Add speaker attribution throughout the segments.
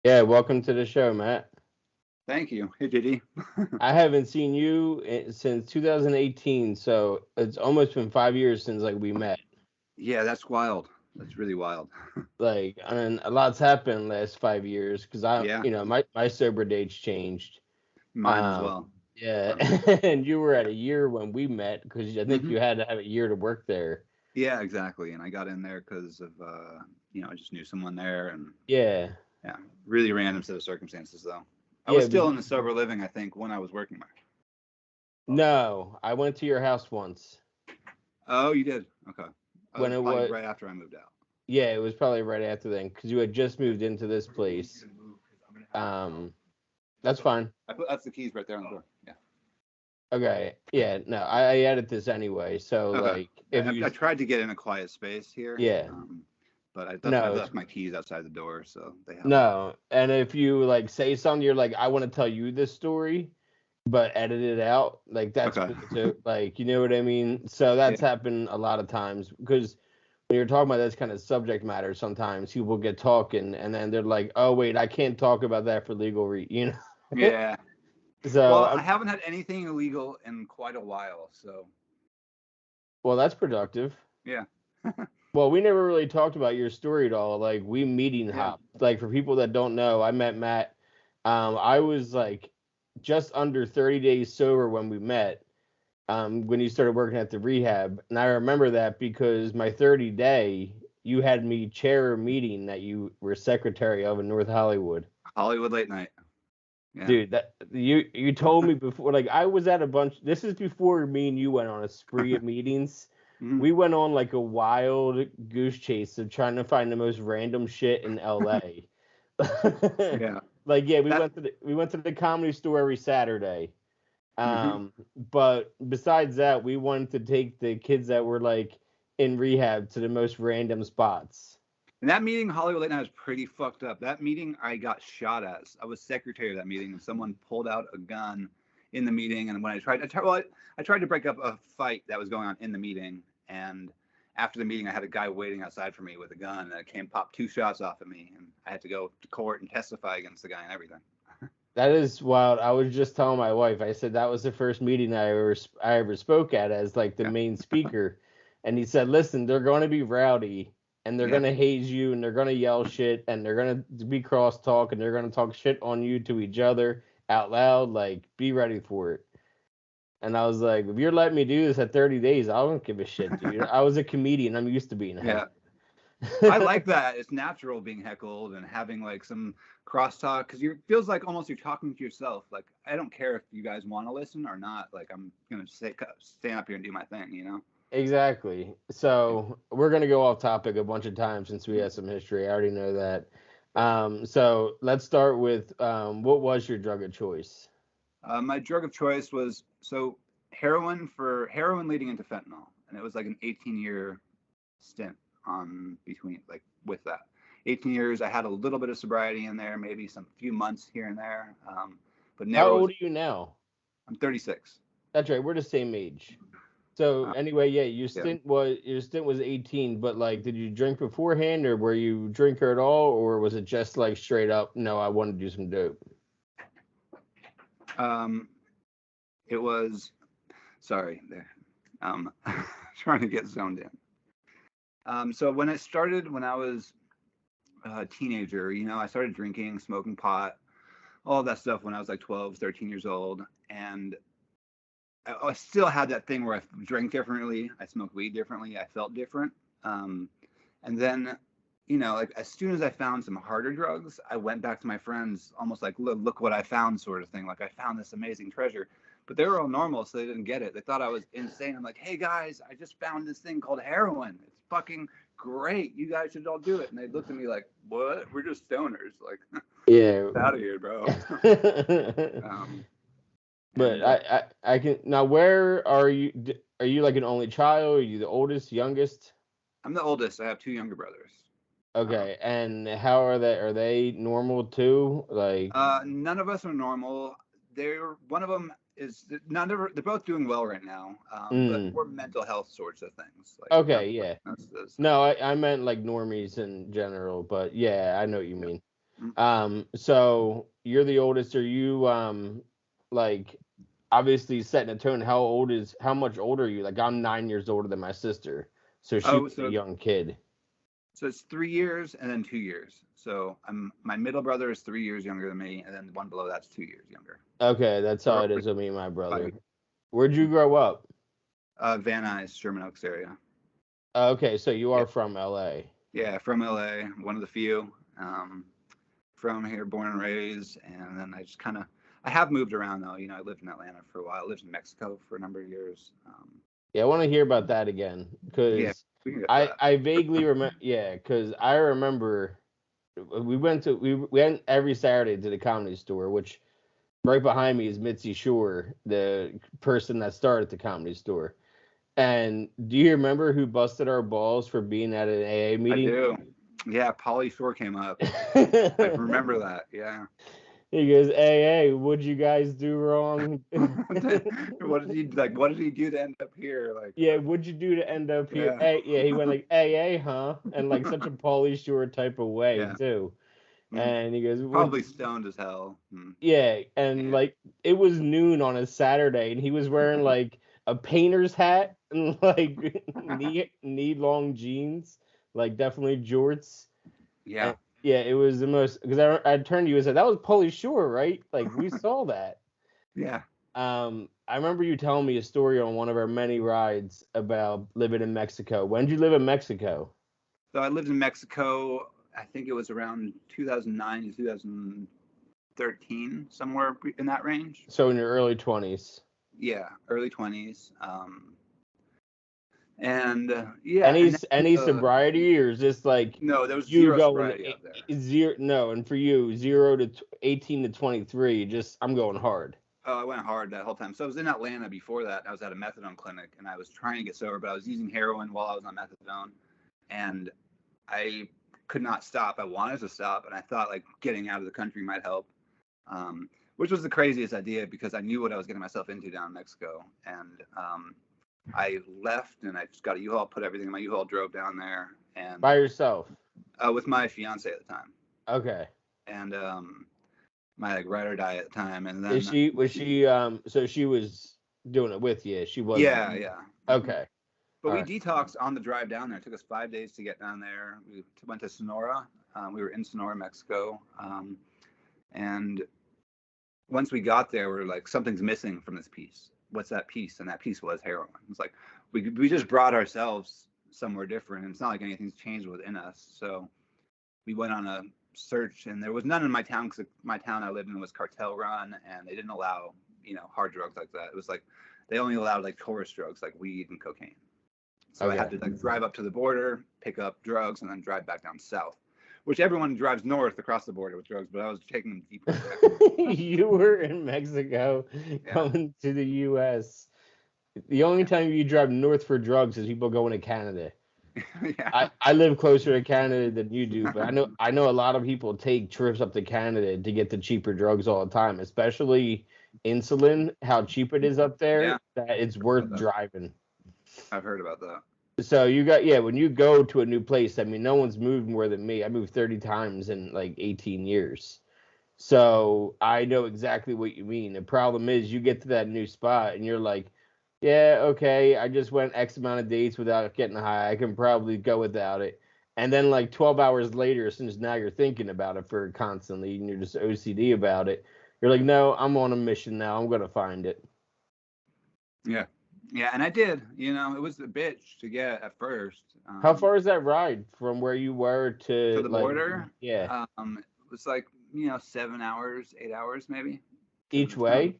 Speaker 1: Yeah, welcome to the show, Matt.
Speaker 2: Thank you. Hey, Diddy.
Speaker 1: I haven't seen you since 2018, so it's almost been 5 years since like we met.
Speaker 2: Yeah, that's wild. That's really wild.
Speaker 1: Like, and a lot's happened last 5 years because
Speaker 2: Yeah,
Speaker 1: my sober date's changed.
Speaker 2: mine as
Speaker 1: Um,
Speaker 2: well.
Speaker 1: yeah,
Speaker 2: Um,
Speaker 1: and you were at a year when we met because I think
Speaker 2: hmm
Speaker 1: you had to have a year to work there.
Speaker 2: Yeah, exactly. And I got in there because of, I just knew someone there, and
Speaker 1: Yeah,
Speaker 2: yeah, really random set of circumstances though. I was
Speaker 1: yeah.
Speaker 2: still in the sober living, I think, when I was working there.
Speaker 1: No, I went to your house once
Speaker 2: Oh, you did? Okay. That
Speaker 1: when
Speaker 2: was
Speaker 1: it
Speaker 2: probably
Speaker 1: was.
Speaker 2: right after I moved out.
Speaker 1: Yeah, it was probably right after then because you had just moved into this place. Um, that's fine.
Speaker 2: That's the keys right there on the door. Yeah.
Speaker 1: Okay. Yeah. No, I added this anyway. So
Speaker 2: Okay.
Speaker 1: like, if
Speaker 2: I,
Speaker 1: you,
Speaker 2: I tried to get in a quiet space here,
Speaker 1: yeah,
Speaker 2: but I
Speaker 1: no,
Speaker 2: left my keys outside the door, so they have them.
Speaker 1: no, and if you like say something, you're like, I want to tell you this story, but edit it out. Like that's
Speaker 2: Okay.
Speaker 1: cool too. Like, you know what I mean? So that's
Speaker 2: Yeah.
Speaker 1: happened a lot of times because when you're talking about this kind of subject matter, sometimes people get talking and then they're like, oh wait, I can't talk about that for legal know.
Speaker 2: Yeah.
Speaker 1: So
Speaker 2: Well, I haven't had anything illegal in quite a while, so
Speaker 1: well, that's productive.
Speaker 2: yeah.
Speaker 1: Well, we never really talked about your story at all. Like we meeting
Speaker 2: Yeah.
Speaker 1: hopped. Like for people that don't know, I met Matt. I was like just under 30 days sober when we met. When you started working at the rehab, and I remember that because my 30 day, you had me chair a meeting that you were secretary of in North Hollywood.
Speaker 2: Hollywood late night. Yeah.
Speaker 1: Dude, that you told me before, like I was at a bunch. This is before me and you went on a spree of meetings.
Speaker 2: Mhm.
Speaker 1: We went on like a wild goose chase of trying to find the most random shit in LA.
Speaker 2: Yeah.
Speaker 1: Like yeah,
Speaker 2: That.
Speaker 1: we went to the comedy store every Saturday.
Speaker 2: hmm
Speaker 1: But besides that, we wanted to take the kids that were like in rehab to the most random spots.
Speaker 2: And that meeting, Hollywood late night, was pretty fucked up. That meeting, I got shot at. I was secretary of that meeting, and someone pulled out a gun in the meeting. And when I tried to break up a fight that was going on in the meeting. And after the meeting, I had a guy waiting outside for me with a gun, and it came popped two shots off at me, and I had to go to court and testify against the guy and everything.
Speaker 1: That is wild. I was just telling my wife. I said that was the first meeting I ever spoke at as like the
Speaker 2: Yeah.
Speaker 1: main speaker, and he said, "Listen, they're going to be rowdy, and they're going
Speaker 2: Yeah.
Speaker 1: to haze you, and they're going to yell shit, and they're going to be crosstalk, and they're going to talk shit on you to each other out loud. Like, be ready for it." And I was like, "If you're letting me do this at 30 days, I don't give a shit, dude. I was a comedian. I'm used to being
Speaker 2: Yeah.
Speaker 1: heckled."
Speaker 2: I like that. It's natural being heckled and having like some crosstalk because you feels like almost you're talking to yourself. Like I don't care if you guys want to listen or not. Like I'm gonna stand up here and do my thing. You know.
Speaker 1: Exactly. So we're gonna go off topic a bunch of times since we had some history. I already know that. So let's start with what was your drug of choice?
Speaker 2: My drug of choice was heroin leading into fentanyl, and it was like an 18-year stint on between like with that. 18 years. I had a little bit of sobriety in there, maybe some few months here and there, but
Speaker 1: How
Speaker 2: never
Speaker 1: old
Speaker 2: was.
Speaker 1: are you now?
Speaker 2: I'm 36.
Speaker 1: That's right, we're the same age. So
Speaker 2: Uh,
Speaker 1: anyway, yeah,
Speaker 2: yeah.
Speaker 1: your stint was 18, but like, did you drink beforehand, or were you a drinker at all, or was it just like straight up? No, I want to do some dope.
Speaker 2: Um, it was sorry there. Trying to get zoned in. So when I started, when I was a teenager, I started drinking, smoking pot, all that stuff when I was like 12, 13 years old. And I still had that thing where I drank differently. I smoked weed differently. I felt different. Um, and then, like as soon as I found some harder drugs, I went back to my friends almost like, look what I found sort of thing. Like I found this amazing treasure. But they were all normal, so they didn't get it. They thought I was insane. I'm like, hey guys, I just found this thing called heroin. It's fucking great. You guys should all do it. And they looked at me like, what? We're just stoners. Like,
Speaker 1: Yeah.
Speaker 2: get out of here, bro. um,
Speaker 1: But
Speaker 2: and
Speaker 1: I can now. Where are you? Are you like an only child? Are you the oldest, youngest?
Speaker 2: I'm the oldest. I have two younger brothers. Um,
Speaker 1: Okay, and how are they? Are they normal too? Like,
Speaker 2: none of us are normal. They're one of them is none of they're both doing well right now, but
Speaker 1: mm,
Speaker 2: more mental health sorts of things. Like
Speaker 1: okay,
Speaker 2: nothing like
Speaker 1: yeah.
Speaker 2: that's
Speaker 1: No, I meant like normies in general, but yeah, I know what you
Speaker 2: yeah.
Speaker 1: mean. So you're the oldest. Are you like obviously setting a tone? How much older are you? Like I'm 9 years older than my sister, so she
Speaker 2: Oh,
Speaker 1: was a young kid.
Speaker 2: so it's 3 years and then 2 years. So my middle brother is 3 years younger than me, and then the one below that's 2 years younger.
Speaker 1: Okay, that's
Speaker 2: So
Speaker 1: how it
Speaker 2: roughly
Speaker 1: is with me and my
Speaker 2: 5
Speaker 1: brother.
Speaker 2: years.
Speaker 1: Where'd you grow up?
Speaker 2: Van Nuys, Sherman Oaks area.
Speaker 1: Okay, so you
Speaker 2: Yeah,
Speaker 1: are from LA.
Speaker 2: yeah, from LA, one of the few. From here, born and raised, and then I just kind of I have moved around though. I lived in Atlanta for a while. I lived in Mexico for a number of years.
Speaker 1: Yeah, I want to hear about that again
Speaker 2: Yeah,
Speaker 1: because
Speaker 2: we can get to
Speaker 1: I
Speaker 2: that.
Speaker 1: I vaguely remember. Yeah, because I remember we went every Saturday to the Comedy Store, which right behind me is Mitzi Shore, the person that started the Comedy Store. And do you remember who busted our balls for being at an AA
Speaker 2: I
Speaker 1: meeting?
Speaker 2: do. Yeah, Polly Shore came up. I remember that. Yeah.
Speaker 1: He goes, "AA, what'd you guys do wrong?"
Speaker 2: What did he like? What did he do to end up here? Like,
Speaker 1: Yeah, what'd you do to end up here?
Speaker 2: yeah,
Speaker 1: A, yeah, he went like AA, huh? And like such a Pauly Shore type of way
Speaker 2: yeah.
Speaker 1: too.
Speaker 2: Mm.
Speaker 1: And he goes, "What?"
Speaker 2: Probably stoned as hell. Mm.
Speaker 1: Yeah, and
Speaker 2: Yeah,
Speaker 1: like it was noon on a Saturday, and he was wearing like a painter's hat and like knee long jeans, like definitely jorts.
Speaker 2: yeah,
Speaker 1: And yeah, it was the most because I turned to you and said that was Pauly Shore, right? Like we saw that.
Speaker 2: yeah.
Speaker 1: I remember you telling me a story on one of our many rides about living in Mexico. When did you live in Mexico?
Speaker 2: So I lived in Mexico. I think it was around 2009 to 2013, somewhere in that range.
Speaker 1: So in your early 20s.
Speaker 2: Yeah, early 20s. And yeah,
Speaker 1: Any
Speaker 2: and then,
Speaker 1: any sobriety or is this like
Speaker 2: no, there was
Speaker 1: you
Speaker 2: zero
Speaker 1: going
Speaker 2: sobriety out there.
Speaker 1: zero? No, and for you 0 to 18 to 23, just I'm going hard.
Speaker 2: Oh, I went hard that whole time. So I was in Atlanta before that. I was at a methadone clinic and I was trying to get sober, but I was using heroin while I was on methadone, and I could not stop. I wanted to stop, and I thought like getting out of the country might help, which was the craziest idea because I knew what I was getting myself into down in Mexico. And I left and I just got a U-Haul, put everything in my U-Haul, drove down there, and
Speaker 1: By yourself.
Speaker 2: with my fiance at the time,
Speaker 1: Okay.
Speaker 2: and my like ride or die at the time, and
Speaker 1: Is
Speaker 2: then
Speaker 1: she was she so she was doing it with you. She wasn't.
Speaker 2: yeah, yeah. Mhm.
Speaker 1: Okay.
Speaker 2: But
Speaker 1: All
Speaker 2: we
Speaker 1: right.
Speaker 2: detoxed on the drive down there. It took us 5 days to get down there. We went to Sonora. We were in Sonora, Mexico. And once we got there, we were like, something's missing from this piece. What's that piece? And that piece was heroin. It's like, we just brought ourselves somewhere different. And it's not like anything's changed within us. So we went on a search, and there was none in my town because my town I lived in was cartel run, and they didn't allow, hard drugs like that. It was like, they only allowed like tourist drugs like weed and cocaine. So I had
Speaker 1: Okay.
Speaker 2: to like drive up to the border, pick up drugs, and then drive back down south, which everyone drives north across the border with drugs, but I was taking them deeper back.
Speaker 1: You were in Mexico
Speaker 2: Yeah.
Speaker 1: coming to the US. The only time you drive north for drugs is people going to Canada.
Speaker 2: Yeah.
Speaker 1: I live closer to Canada than you do, but I know a lot of people take trips up to Canada to get the cheaper drugs all the time, especially insulin, how cheap it is up
Speaker 2: Yeah.
Speaker 1: there, that it's worth
Speaker 2: That.
Speaker 1: driving.
Speaker 2: I've heard about that.
Speaker 1: So when you go to a new place, I mean, no one's moved more than me. I moved 30 times in like 18 years. So I know exactly what you mean. The problem is you get to that new spot and you're like, yeah, okay, I just went X amount of dates without getting high. I can probably go without it. And then like 12 hours later, since now you're thinking about it for constantly and you're just OCD about it, you're like, no, I'm on a mission now. I'm gonna find it.
Speaker 2: Yeah. Yeah, and I did. It was a bitch to get at first.
Speaker 1: How far is that ride from where you were
Speaker 2: To
Speaker 1: to
Speaker 2: the
Speaker 1: like,
Speaker 2: border,
Speaker 1: yeah,
Speaker 2: it was like 7 hours, 8 hours maybe to
Speaker 1: each
Speaker 2: the town.
Speaker 1: way?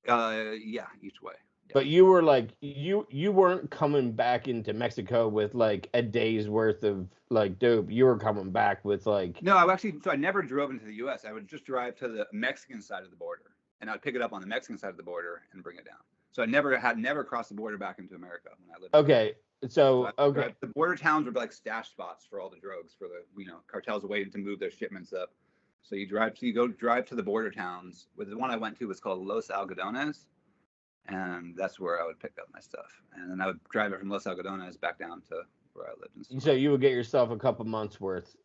Speaker 2: Yeah, each way. Yeah.
Speaker 1: But you were like you weren't coming back into Mexico with like a day's worth of like dope. You were coming back with like
Speaker 2: No, so I never drove into the U.S. I would just drive to the Mexican side of the border, and I'd pick it up on the Mexican side of the border and bring it down. So I never crossed the border back into America when I lived there.
Speaker 1: okay.
Speaker 2: So
Speaker 1: Okay.
Speaker 2: the border towns were like stash spots for all the drugs for the cartels waiting to move their shipments up. So you go drive to the border towns. With the one I went to was called Los Algodones, and that's where I would pick up my stuff. And then I would drive it from Los Algodones back down to where I lived in
Speaker 1: So
Speaker 2: Sonora.
Speaker 1: you would get yourself a couple months worth.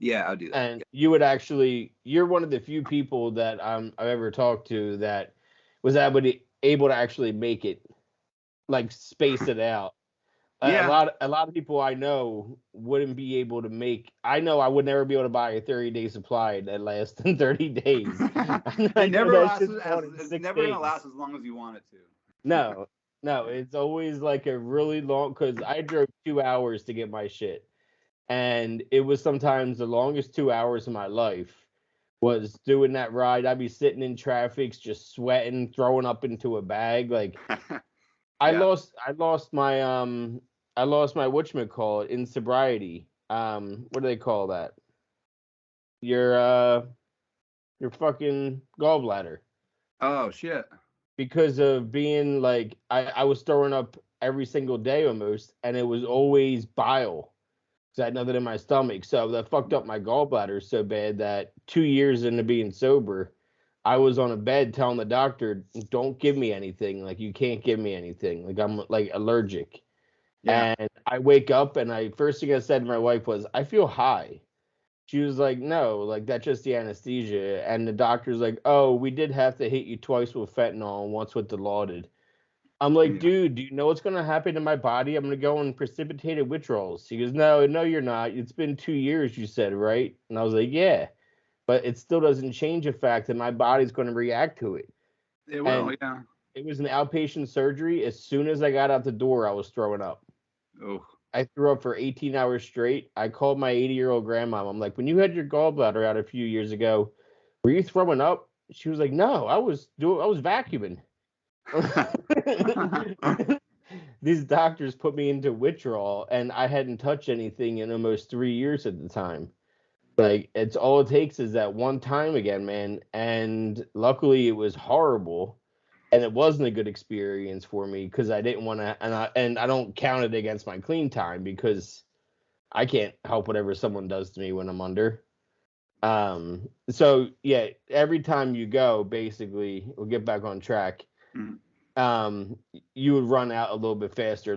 Speaker 2: Yeah, I'll do that.
Speaker 1: And you would actually, you're one of the few people that I've ever talked to that was able to actually make it, like space it out.
Speaker 2: Yeah.
Speaker 1: A lot of people I know wouldn't be able to make. I know I would never be able to buy a 30-day supply that lasts in 30 days. I
Speaker 2: It
Speaker 1: know
Speaker 2: never
Speaker 1: that
Speaker 2: lasts
Speaker 1: shit's
Speaker 2: as
Speaker 1: gone in
Speaker 2: it's
Speaker 1: six
Speaker 2: never gonna
Speaker 1: days.
Speaker 2: last as long as you want it to.
Speaker 1: No, no, it's always like a really long. Because I drove 2 hours to get my shit, and it was sometimes the longest 2 hours of my life. Was doing that ride. I'd be sitting in traffic, just sweating, throwing up into a bag. Like
Speaker 2: Yeah.
Speaker 1: I lost my whatchamacallit in sobriety. What do they call that? Your your fucking gallbladder.
Speaker 2: Oh shit.
Speaker 1: Because of being like I was throwing up every single day almost, and it was always bile. Because I had nothing in my stomach. So that fucked up my gallbladder so bad that 2 years into being sober, I was on a bed telling the doctor, don't give me anything. Like you can't give me anything. Like I'm like allergic.
Speaker 2: Yeah.
Speaker 1: And I wake up and I first thing I said to my wife was, I feel high. She was like, no, like that's just the anesthesia. And the doctor's like, oh, we did have to hit you twice with fentanyl and once with Dilaudid. I'm like,
Speaker 2: Yeah.
Speaker 1: dude, do you know what's gonna happen to my body? I'm gonna go in precipitated withdrawals. He goes, no, no, you're not. It's been 2 years, you said, right? And I was like, yeah, but it still doesn't change the fact that my body's gonna react to it.
Speaker 2: It will.
Speaker 1: And
Speaker 2: Yeah.
Speaker 1: it was an outpatient surgery. As soon as I got out the door, I was throwing up.
Speaker 2: Oh.
Speaker 1: I threw up for 18 hours straight. I called my 80-year-old grandma. I'm like, when you had your gallbladder out a few years ago, were you throwing up? She was like, no, I was vacuuming. These doctors put me into withdrawal, and I hadn't touched anything in almost 3 years at the time. Like it's all it takes is that one time again, man. And luckily, it was horrible, and it wasn't a good experience for me because I didn't want to, and I don't count it against my clean time because I can't help whatever someone does to me when I'm under. So yeah, every time you go, basically, we'll get back on track.
Speaker 2: Mhm.
Speaker 1: Um, you would run out a little bit faster.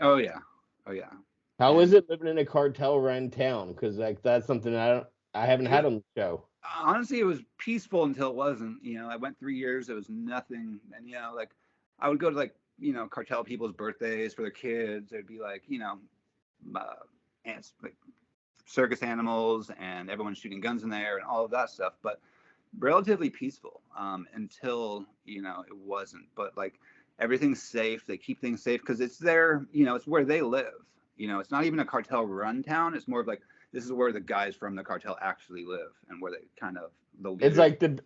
Speaker 2: Oh yeah. Oh yeah.
Speaker 1: How is
Speaker 2: And
Speaker 1: it living in a cartel run town? Because like that's something I haven't
Speaker 2: it,
Speaker 1: had on the show.
Speaker 2: honestly, it was peaceful until it wasn't. I went 3 years. It was nothing. And like I would go to like cartel people's birthdays for their kids. There'd be like uh, ants like circus animals and everyone shooting guns in there and all of that stuff. But relatively peaceful until it wasn't. But like everything's safe. They keep things safe because it's their it's where they live. It's not even a cartel run town. It's more of like this is where the guys from the cartel actually live and where they kind of the leaders.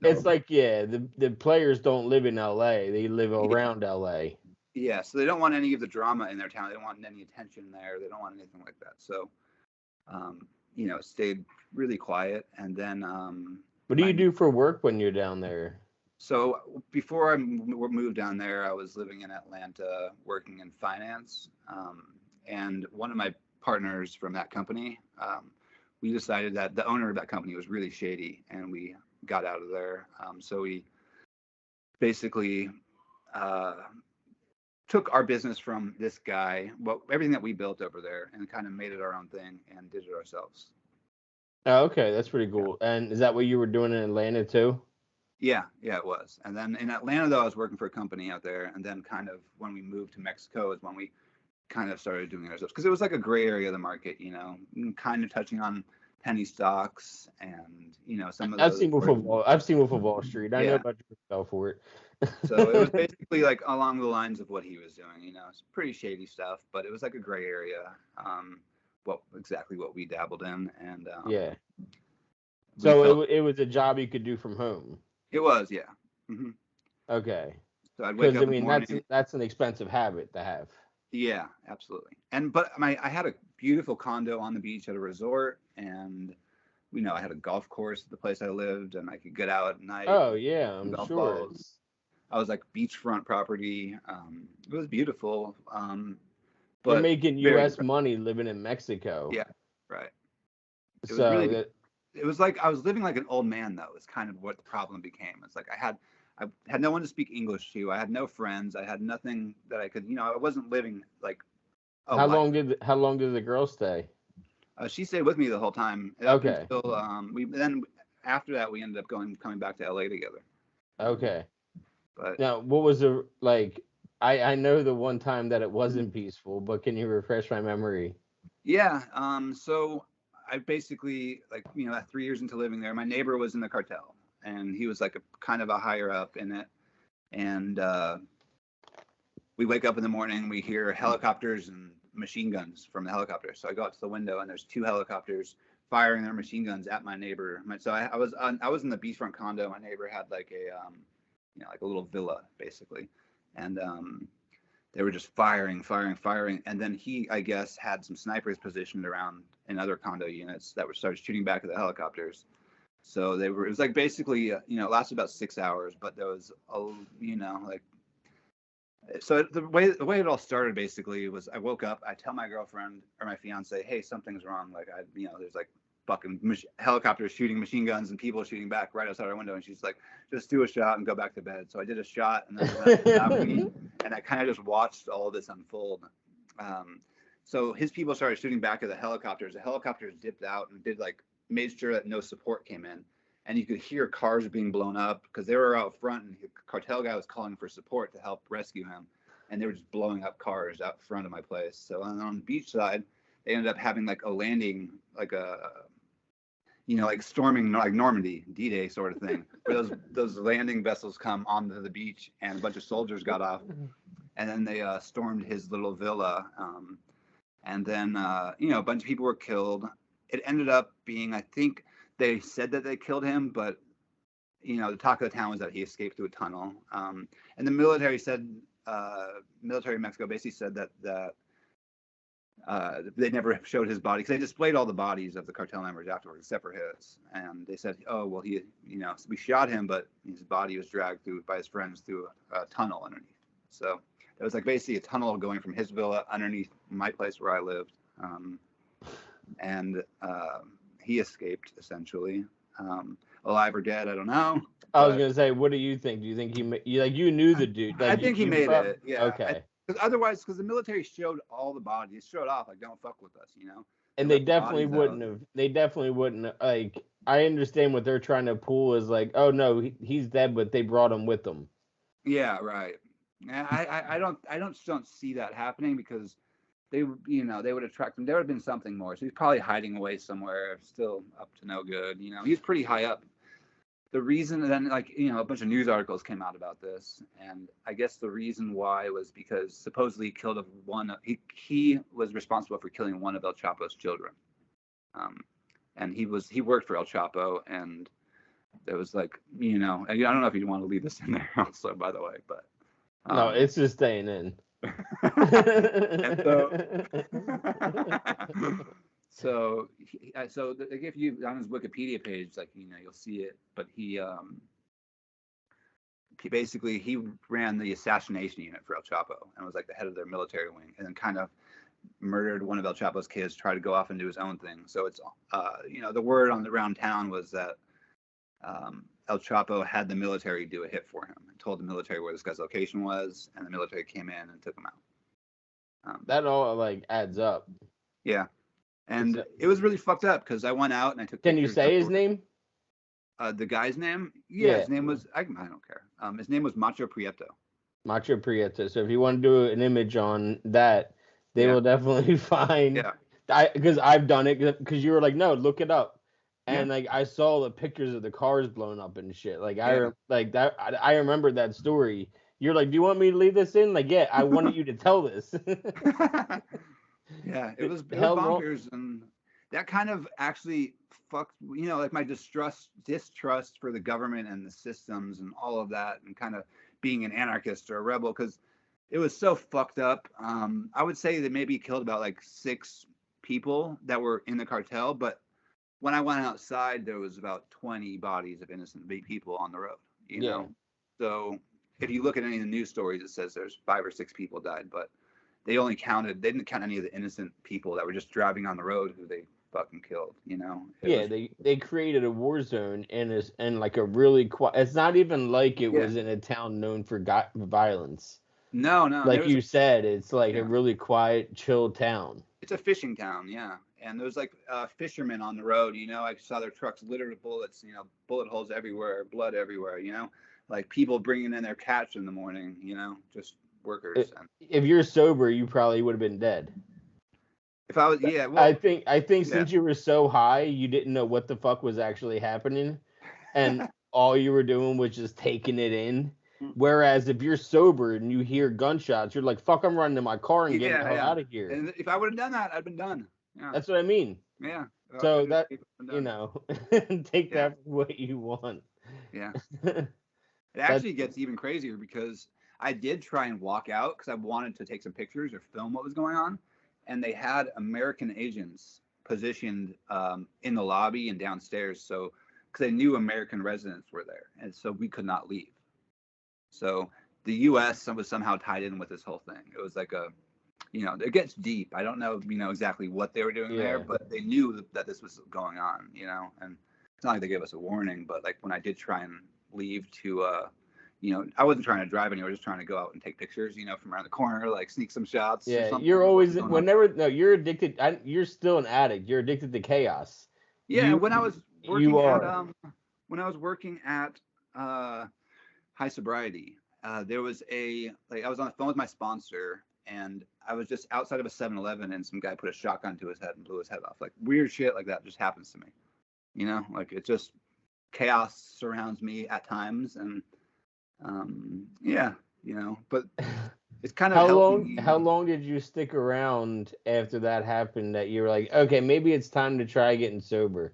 Speaker 1: It's like yeah, the players don't live in LA. They live
Speaker 2: Yeah,
Speaker 1: around LA.
Speaker 2: yeah. So they don't want any of the drama in their town. They don't want any attention there. They don't want anything like that. So it stayed really quiet. And then
Speaker 1: What do you
Speaker 2: my
Speaker 1: do for work when you're down there?
Speaker 2: so before I moved down there, I was living in Atlanta working in finance. And one of my partners from that company, we decided that the owner of that company was really shady, and we got out of there. So we basically uh, took our business from this guy, well, everything that we built over there, and kind of made it our own thing and did it ourselves.
Speaker 1: Oh, okay, that's pretty
Speaker 2: Yeah.
Speaker 1: cool. And is that what you were doing in Atlanta too?
Speaker 2: Yeah, yeah, it was. And then in Atlanta, though, I was working for a company out there. And then kind of when we moved to Mexico is when we kind of started doing it ourselves because it was like a gray area of the market, kind of touching on penny stocks and some of those.
Speaker 1: I've seen Wolf of Wall Street. I know
Speaker 2: Yeah.
Speaker 1: about yourself for it.
Speaker 2: So it was basically like along the lines of what he was doing. It's pretty shady stuff, but it was like a gray area. Exactly what we dabbled in, and
Speaker 1: Yeah.
Speaker 2: we felt
Speaker 1: So it was a job you could do from home.
Speaker 2: it was, yeah. hmm
Speaker 1: Okay.
Speaker 2: So I'd wake
Speaker 1: Because
Speaker 2: up
Speaker 1: I
Speaker 2: in the
Speaker 1: mean
Speaker 2: morning.
Speaker 1: that's an expensive habit to have.
Speaker 2: Yeah, absolutely. But I had a beautiful condo on the beach at a resort, and I had a golf course at the place I lived, and I could get out at night,
Speaker 1: Oh yeah, I'm
Speaker 2: golf
Speaker 1: sure.
Speaker 2: balls. I was like beachfront property. It was beautiful,
Speaker 1: You're
Speaker 2: but
Speaker 1: making
Speaker 2: very
Speaker 1: U.S.
Speaker 2: depressing.
Speaker 1: money living in Mexico.
Speaker 2: Yeah, right. It was
Speaker 1: So
Speaker 2: really.
Speaker 1: that
Speaker 2: It was like I was living like an old man, though. It's kind of what the problem became. It's like I had no one to speak English to. I had no friends. I had nothing that I could. I wasn't living like a life.
Speaker 1: how long did the girl stay?
Speaker 2: She stayed with me the whole time up
Speaker 1: Okay.
Speaker 2: until we then after that we ended up coming back to LA together.
Speaker 1: Okay.
Speaker 2: But
Speaker 1: Now, what was the like? I know the one time that it wasn't peaceful, but can you refresh my memory?
Speaker 2: yeah, so I basically like at 3 years into living there, my neighbor was in the cartel, and he was like a kind of a higher up in it, and we wake up in the morning, we hear helicopters and machine guns from the helicopters. So I go out to the window, and there's 2 helicopters firing their machine guns at my neighbor. So I was in the beachfront condo. My neighbor had like like a little villa basically, and they were just firing, and then he, I guess, had some snipers positioned around in other condo units that were started shooting back at the helicopters. So it was like basically, it lasted about 6 hours, but there was like. So the way it all started basically was I woke up, I tell my girlfriend or my fiance, hey, something's wrong. Like there's like fucking helicopters shooting machine guns and people shooting back right outside our window, and she's like, just do a shot and go back to bed. So I did a shot, and then I went to the balcony, and I kind of just watched all of this unfold. So his people started shooting back at the helicopters. The helicopters dipped out and made sure that no support came in. And you could hear cars being blown up because they were out front, and the cartel guy was calling for support to help rescue him, and they were just blowing up cars out front of my place. So on the beach side, they ended up having like a landing, like like storming like Normandy, D-Day sort of thing, where those landing vessels come onto the beach, and a bunch of soldiers got off, and then they stormed his little villa, and then a bunch of people were killed. It ended up being, I think. They said that they killed him, but the talk of the town was that he escaped through a tunnel. And the military said, military of Mexico basically said that they never showed his body, because they displayed all the bodies of the cartel members afterwards, except for his. And they said, oh well, we shot him, but his body was dragged by his friends through a tunnel underneath. So it was like basically a tunnel going from his villa underneath my place where I lived, and he escaped essentially, alive or dead, I don't know.
Speaker 1: I was gonna say, what do you think? Do you think you knew the dude?
Speaker 2: I think he made it. Yeah.
Speaker 1: Okay.
Speaker 2: Because the military showed all the bodies, showed off like, don't fuck with us,
Speaker 1: And they definitely wouldn't have. They definitely wouldn't like. I understand what they're trying to pull is like, oh no, he's dead, but they brought him with them.
Speaker 2: Yeah, right. I don't see that happening, because they would have tracked him. There would have been something more. So he's probably hiding away somewhere, still up to no good. He's pretty high up. The reason, then a bunch of news articles came out about this, and I guess the reason why was because supposedly he was responsible for killing one of El Chapo's children. And he worked for El Chapo, and there was I don't know if you want to leave this in there also, by the way, but
Speaker 1: no, it's just staying in.
Speaker 2: So if you on his Wikipedia page, you'll see it. But he basically ran the assassination unit for El Chapo and was like the head of their military wing, and then kind of murdered one of El Chapo's kids, tried to go off and do his own thing. So it's the word around town was that El Chapo had the military do a hit for him and told the military where this guy's location was, and the military came in and took him out.
Speaker 1: That all adds up.
Speaker 2: Yeah, and it was really fucked up, because I went out and I took.
Speaker 1: Can you say his name?
Speaker 2: The guy's name? Yeah, his name was. I don't care. His name was Macho Prieto.
Speaker 1: Macho Prieto. So if you want to do an image on that, they will definitely find. Yeah. Because I've done it, because you were like, no, look it up. And I saw the pictures of the cars blown up and shit. I remember that story. You're like, do you want me to leave this in? Yeah, I wanted you to tell this.
Speaker 2: Yeah, it was bonkers, and that kind of actually fucked, my distrust for the government and the systems and all of that, and kind of being an anarchist or a rebel, because it was so fucked up. I would say they maybe killed about 6 people that were in the cartel, but when I went outside, there was about 20 bodies of innocent people on the road, you know? So if you look at any of the news stories, it says there's 5 or 6 people died, but they didn't count any of the innocent people that were just driving on the road who they fucking killed,
Speaker 1: They created a war zone and a really quiet, it's not even like it was in a town known for violence.
Speaker 2: No.
Speaker 1: Like you said, it's a really quiet, chill town.
Speaker 2: It's a fishing town, yeah. and there was like fishermen on the road. I saw their trucks littered with bullets. Bullet holes everywhere, blood everywhere. Like people bringing in their catch in the morning. Just workers. And
Speaker 1: If you're sober, you probably would have been dead.
Speaker 2: if I was, yeah, well,
Speaker 1: I think
Speaker 2: yeah.
Speaker 1: since you were so high, you didn't know what the fuck was actually happening, and all you were doing was just taking it in. Whereas if you're sober and you hear gunshots, you're like, "Fuck, I'm running to my car and getting the hell out of here."
Speaker 2: And if I would have done that, I'd been done. Yeah.
Speaker 1: That's what I mean.
Speaker 2: Yeah.
Speaker 1: So that take
Speaker 2: Yeah.
Speaker 1: that for what you want.
Speaker 2: Yeah. It actually gets even crazier because I did try and walk out because I wanted to take some pictures or film what was going on, and they had American agents positioned in the lobby and downstairs, so because they knew American residents were there, and so we could not leave. So the U.S. was somehow tied in with this whole thing. It was like it gets deep. I don't know, exactly what they were doing there, but they knew that this was going on, and it's not like they gave us a warning, but like when I did try and leave to, I wasn't trying to drive anywhere, just trying to go out and take pictures, from around the corner, like sneak some shots.
Speaker 1: Yeah,
Speaker 2: or something.
Speaker 1: you're always, no, you're addicted. You're still an addict. You're addicted to chaos.
Speaker 2: Yeah, when I was working at High Sobriety, there was I was on the phone with my sponsor, and I was just outside of a 7-Eleven, and some guy put a shotgun to his head and blew his head off. Like weird shit like that just happens to me. Like it's just chaos surrounds me at times, and but it's kind of
Speaker 1: how long did you stick around after that happened that you were like, okay, maybe it's time to try getting sober?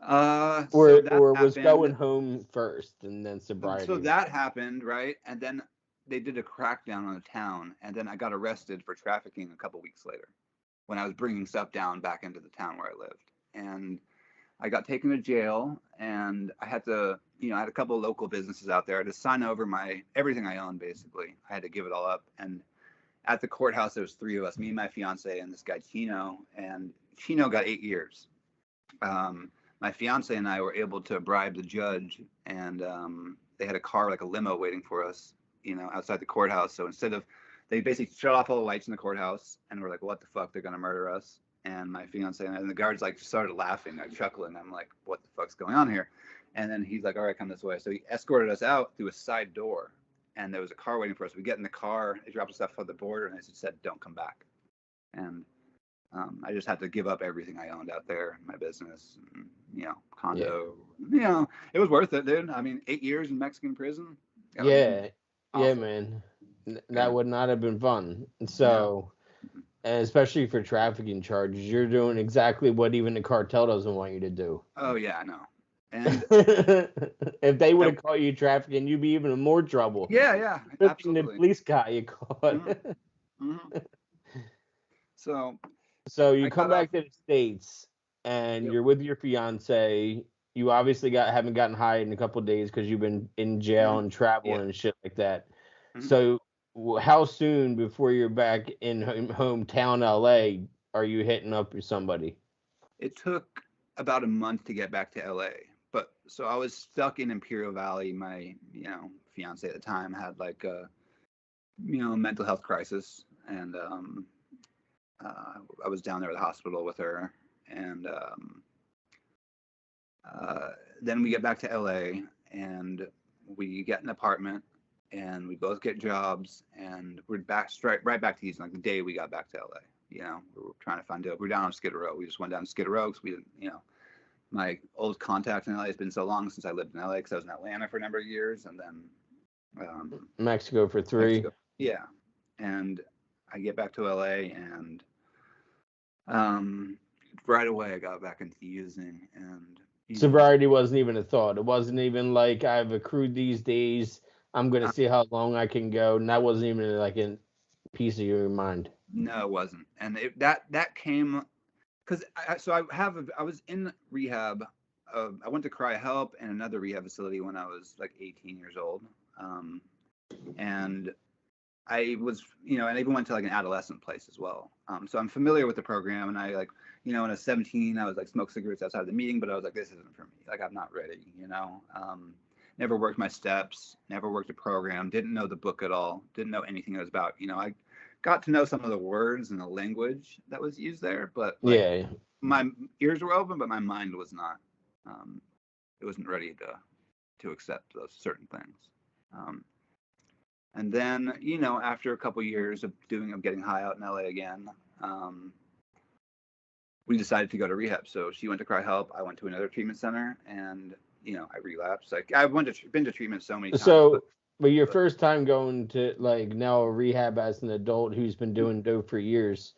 Speaker 1: Or was going home first and then sobriety?
Speaker 2: So that happened, right? And then they did a crackdown on the town, and then I got arrested for trafficking a couple weeks later when I was bringing stuff down back into the town where I lived. And I got taken to jail, and I had to, I had a couple of local businesses out there. I had to sign over everything I owned, basically. I had to give it all up. And at the courthouse, there was 3 of us, me and my fiance and this guy, Chino. And Chino got 8 years. My fiance and I were able to bribe the judge, and they had a car, like a limo, waiting for us, outside the courthouse. So they basically shut off all the lights in the courthouse, and we're like, what the fuck? They're going to murder us. And my fiance and the guards like started laughing, like chuckling. I'm like, what the fuck's going on here? And then he's like, all right, come this way. So he escorted us out through a side door, and there was a car waiting for us. We get in the car, they dropped us off at the border, and they said, don't come back. And I just had to give up everything I owned out there, my business, and, condo. Yeah. It was worth it, dude. I mean, 8 years in Mexican prison.
Speaker 1: Yeah, man. That would not have been fun. So, and especially for trafficking charges, you're doing exactly what even the cartel doesn't want you to do.
Speaker 2: Oh yeah, I know. And
Speaker 1: if they would have caught you trafficking, you'd be even in more trouble.
Speaker 2: Yeah, absolutely.
Speaker 1: The police got you caught.
Speaker 2: Mm-hmm.
Speaker 1: So you come back to the States, and you're with your fiance. You obviously haven't gotten high in a couple of days because you've been in jail and traveling and shit like that. Mm-hmm. So how soon before you're back in hometown LA are you hitting up somebody?
Speaker 2: It took about a month to get back to LA, but so I was stuck in Imperial Valley. My fiance at the time had like a mental health crisis, and I was down there at the hospital with her, and then we get back to LA, and we get an apartment, and we both get jobs, and we're right back to Houston. Like the day we got back to LA, we were trying to find dope. We're down on Skid Row. We just went down to Skid Row because we didn't, my old contact in LA. It's been so long since I lived in LA because I was in Atlanta for a number of years, and then
Speaker 1: Mexico for 3.
Speaker 2: Yeah, and I get back to LA, and right away I got back into using, and
Speaker 1: sobriety wasn't even a thought. It wasn't even like I've accrued these days. I'm gonna see how long I can go, and that wasn't even like a piece of your mind.
Speaker 2: No, it wasn't, and that came because I was in rehab. I went to BetterHelp and another rehab facility when I was like 18 years old, and I was, and I even went to like an adolescent place as well. So I'm familiar with the program, and I like, when I was 17, I was like smoke cigarettes outside of the meeting, but I was like, this isn't for me. Like I'm not ready, Never worked my steps, never worked a program, didn't know the book at all, didn't know anything it was about. I got to know some of the words and the language that was used there, but like
Speaker 1: Yeah.
Speaker 2: my ears were open, but my mind was not. It wasn't ready to accept those certain things. And then, after a couple years of getting high out in LA again, we decided to go to rehab. So she went to BetterHelp. I went to another treatment center, and I relapsed. Like I've been to treatment so many times.
Speaker 1: So, but your first time going to like now a rehab as an adult who's been doing dope for years,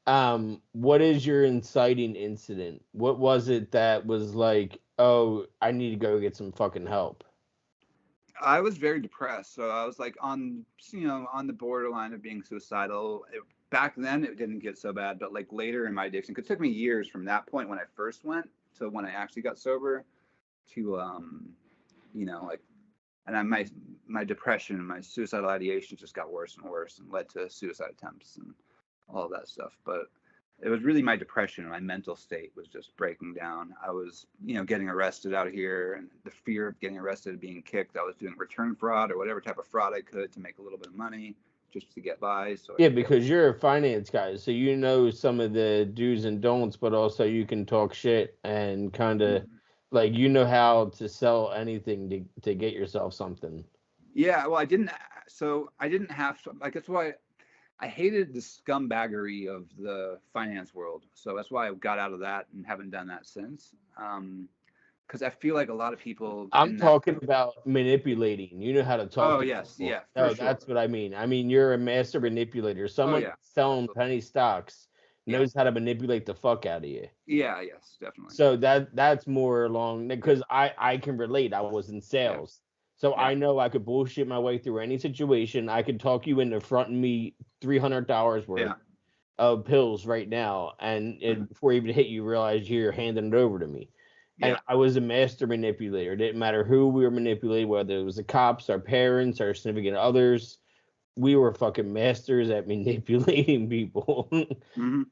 Speaker 1: what is your inciting incident? What was it that was like, oh, I need to go get some fucking help?
Speaker 2: I was very depressed, so I was like on the borderline of being suicidal. Back then, it didn't get so bad, but like later in my addiction, 'cause it took me years from that point when I first went to when I actually got sober to like, and my depression and my suicidal ideation just got worse and worse and led to suicide attempts and all of that stuff. But it was really my depression and my mental state was just breaking down. I was, getting arrested out here, and the fear of getting arrested, being kicked. I was doing return fraud or whatever type of fraud I could to make a little bit of money just to get by. So
Speaker 1: Yeah, because you're a finance guy, so you know some of the do's and don'ts, but also you can talk shit and kind of like how to sell anything to get yourself something.
Speaker 2: Yeah, well, I didn't have to, like, that's why I hated the scumbaggery of the finance world. So that's why I got out of that and haven't done that since. Because I feel like a lot of people.
Speaker 1: I'm talking about manipulating. You know how to talk.
Speaker 2: Oh, yes.
Speaker 1: People.
Speaker 2: Yeah.
Speaker 1: No,
Speaker 2: For sure.
Speaker 1: that's what I mean. I mean, you're a master manipulator. Someone selling penny stocks knows how to manipulate the fuck out of you.
Speaker 2: Yeah. Yes, definitely.
Speaker 1: So that's more along because I can relate. I was in sales. So I know I could bullshit my way through any situation. I could talk you into fronting me $300 worth of pills right now, and before you even hit, you realize you're handing it over to me. And I was a master manipulator. It didn't matter who we were manipulating, whether it was the cops, our parents, our significant others. We were fucking masters at manipulating people.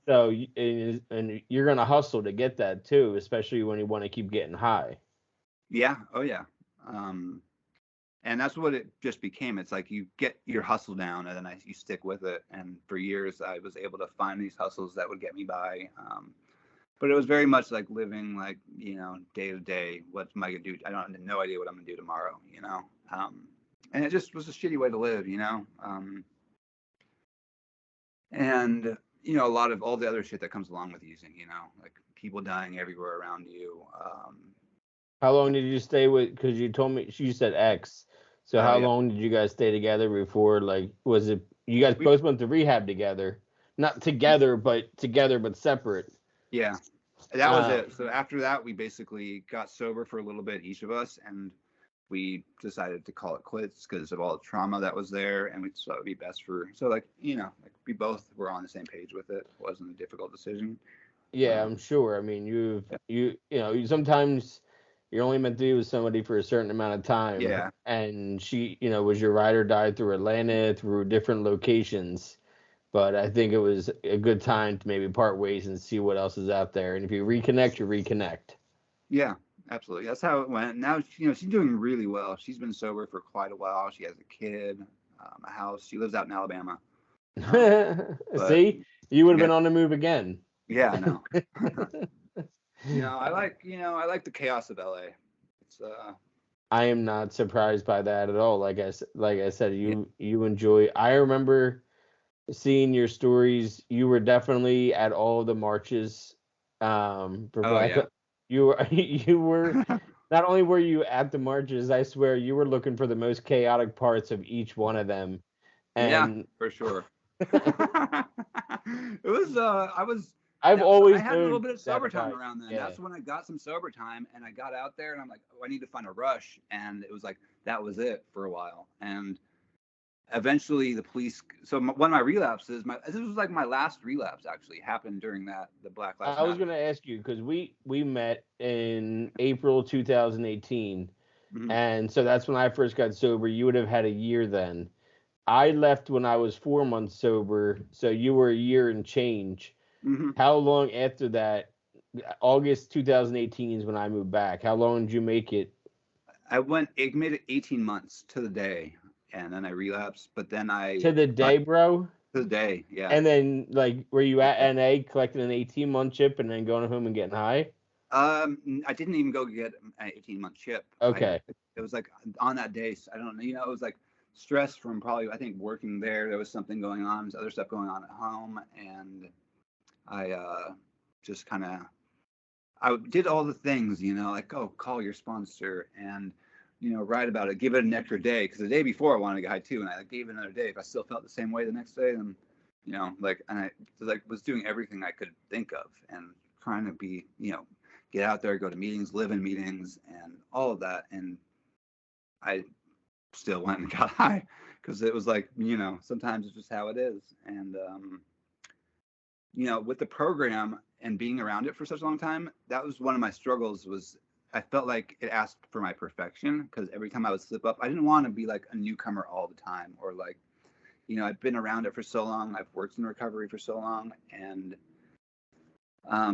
Speaker 1: So, and you're gonna hustle to get that too, especially when you want to keep getting high.
Speaker 2: Yeah. Oh yeah. And that's what it just became. It's like you get your hustle down, and then you stick with it. And for years, I was able to find these hustles that would get me by. But it was very much like living, like, day to day. What am I gonna do? I have no idea what I'm gonna do tomorrow. And it just was a shitty way to live. And a lot of all the other shit that comes along with using. Like people dying everywhere around you.
Speaker 1: How long did you stay with? Because you told me you said X. So how long did you guys stay together before? Like, was it you guys both went to rehab together? Not together, but separate.
Speaker 2: Yeah, that was it. So after that, we basically got sober for a little bit, each of us, and we decided to call it quits because of all the trauma that was there, and we thought it would be best like we both were on the same page with it. It wasn't a difficult decision.
Speaker 1: Yeah, I'm sure. I mean, you sometimes you're only meant to be with somebody for a certain amount of time.
Speaker 2: Yeah.
Speaker 1: And she, was your ride or die through Atlanta, through different locations. But I think it was a good time to maybe part ways and see what else is out there. And if you reconnect, you reconnect.
Speaker 2: Yeah, absolutely. That's how it went. Now, she's doing really well. She's been sober for quite a while. She has a kid, a house. She lives out in Alabama.
Speaker 1: See, you would have been on the move again.
Speaker 2: Yeah, I know. I like the chaos of LA. It's
Speaker 1: I am not surprised by that at all. Like I said, you enjoy. I remember seeing your stories. You were definitely at all the marches. You were not only were you at the marches, I swear you were looking for the most chaotic parts of each one of them. And
Speaker 2: for sure. It was
Speaker 1: I had a
Speaker 2: little bit of sober time around then. That's when I got some sober time, and I got out there, and I'm like, I need to find a rush. And it was like, that was it for a while. And eventually the police, so one of my relapses, this was like my last relapse actually happened during the Black Lives Matter.
Speaker 1: I was going to ask you, because we met in April 2018. And so that's when I first got sober. You would have had a year then. I left when I was 4 months sober. So you were a year and change. How long after that? August 2018 is when I moved back. How long did you make it?
Speaker 2: Made it 18 months to the day, and then I relapsed. But then
Speaker 1: to the day, bro.
Speaker 2: To the day, yeah.
Speaker 1: And then, like, were you at NA collecting an 18-month chip and then going home and getting high?
Speaker 2: I didn't even go get an 18-month chip.
Speaker 1: Okay.
Speaker 2: It was like on that day, I don't know, it was like stress from probably, I think, working there. There was something going on, there's other stuff going on at home, and I just kind of, I did all the things, like, oh, call your sponsor and, write about it, give it an extra day, because the day before I wanted to get high too, and I gave it another day. If I still felt the same way the next day, then, like, and I was doing everything I could think of and trying to be, get out there, go to meetings, live in meetings, and all of that. And I still went and got high because it was like, sometimes it's just how it is. And, with the program and being around it for such a long time, that was one of my struggles. Was I felt like it asked for my perfection, because every time I would slip up, I didn't want to be like a newcomer all the time, or like, I've been around it for so long, I've worked in recovery for so long, and I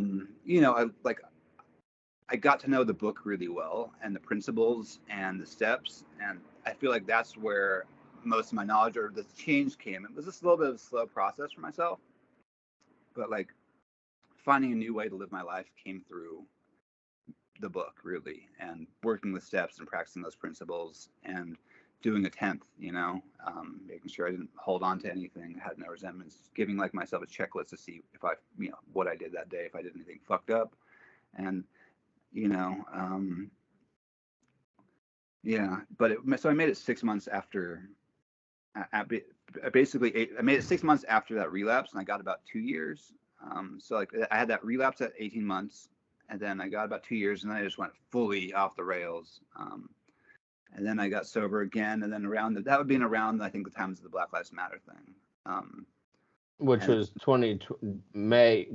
Speaker 2: got to know the book really well, and the principles and the steps, and I feel like that's where most of my knowledge or the change came. It was just a little bit of a slow process for myself, but like finding a new way to live my life came through the book, really, and working with steps and practicing those principles and doing a 10th, making sure I didn't hold on to anything, had no resentments, giving like myself a checklist to see if I, what I did that day, if I did anything fucked up. And, yeah, but so I made it 6 months after, basically I made it 6 months after that relapse, and I got about 2 years. So like I had that relapse at 18 months, and then I got about 2 years, and then I just went fully off the rails. And then I got sober again, and then that would be around, I think, the times of the Black Lives Matter thing.
Speaker 1: Which was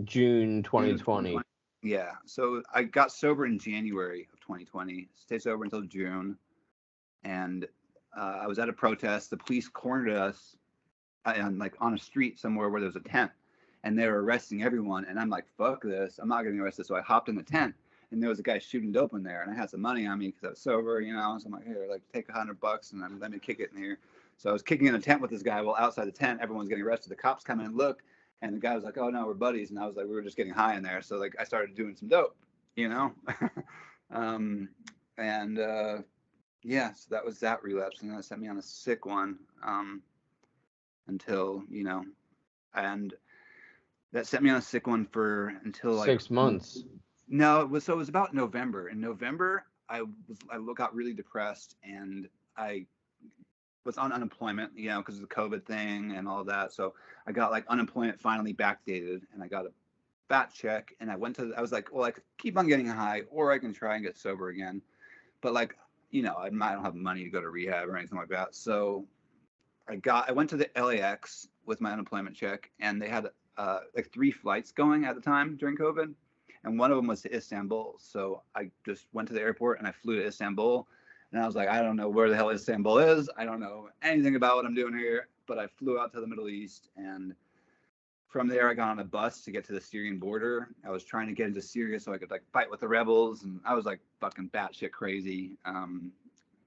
Speaker 1: June 2020.
Speaker 2: Yeah. So I got sober in January of 2020, stayed sober until June. And I was at a protest. The police cornered us on a street somewhere where there was a tent, and they were arresting everyone. And I'm like, fuck this, I'm not getting arrested. So I hopped in the tent, and there was a guy shooting dope in there, and I had some money on me because I was sober, so I'm like, here, like, take $100 and then let me kick it in here. So I was kicking in a tent with this guy. Well, outside the tent, everyone's getting arrested. The cops come in and look, and the guy was like, oh no, we're buddies. And I was like, we were just getting high in there. So like I started doing some dope, yeah, so that was that relapse, and that set me on a sick one, until, and that set me on a sick one for until like
Speaker 1: 6 months.
Speaker 2: No, it was about November. In November, I got really depressed, and I was on unemployment, because of the COVID thing and all of that. So I got like unemployment finally backdated, and I got a fat check, and I was like, well, I could keep on getting high, or I can try and get sober again. But like, I don't have money to go to rehab or anything like that. So I went to the LAX with my unemployment check, and they had like 3 flights going at the time during COVID. And one of them was to Istanbul. So I just went to the airport and I flew to Istanbul. And I was like, I don't know where the hell Istanbul is. I don't know anything about what I'm doing here. But I flew out to the Middle East. And from there, I got on a bus to get to the Syrian border. I was trying to get into Syria so I could like fight with the rebels. And I was like fucking batshit crazy.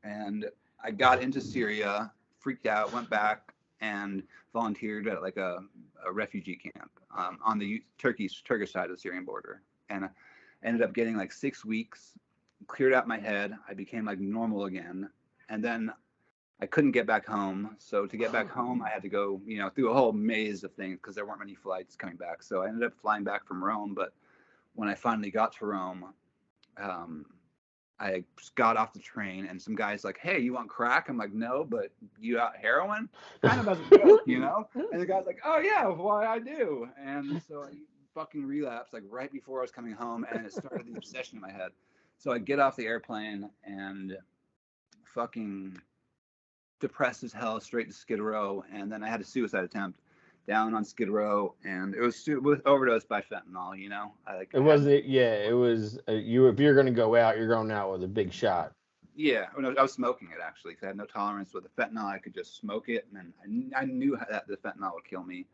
Speaker 2: And I got into Syria, freaked out, went back, and volunteered at like a refugee camp on the Turkish side of the Syrian border. And I ended up getting like 6 weeks, cleared out my head. I became like normal again. And then I couldn't get back home. So to get back home, I had to go, through a whole maze of things because there weren't many flights coming back. So I ended up flying back from Rome. But when I finally got to Rome, I got off the train, and some guy's like, hey, you want crack? I'm like, no, but you got heroin? Kind of as a joke, And the guy's like, oh yeah, why I do. And so I fucking relapsed like right before I was coming home, and it started the obsession in my head. So I get off the airplane and fucking depressed as hell, straight to Skid Row, and then I had a suicide attempt down on Skid Row, and it was overdosed by fentanyl.
Speaker 1: It wasn't. Yeah, it was. If you're gonna go out, you're going out with a big shot.
Speaker 2: Yeah, I was smoking it actually because I had no tolerance with the fentanyl. I could just smoke it, and then I knew that the fentanyl would kill me.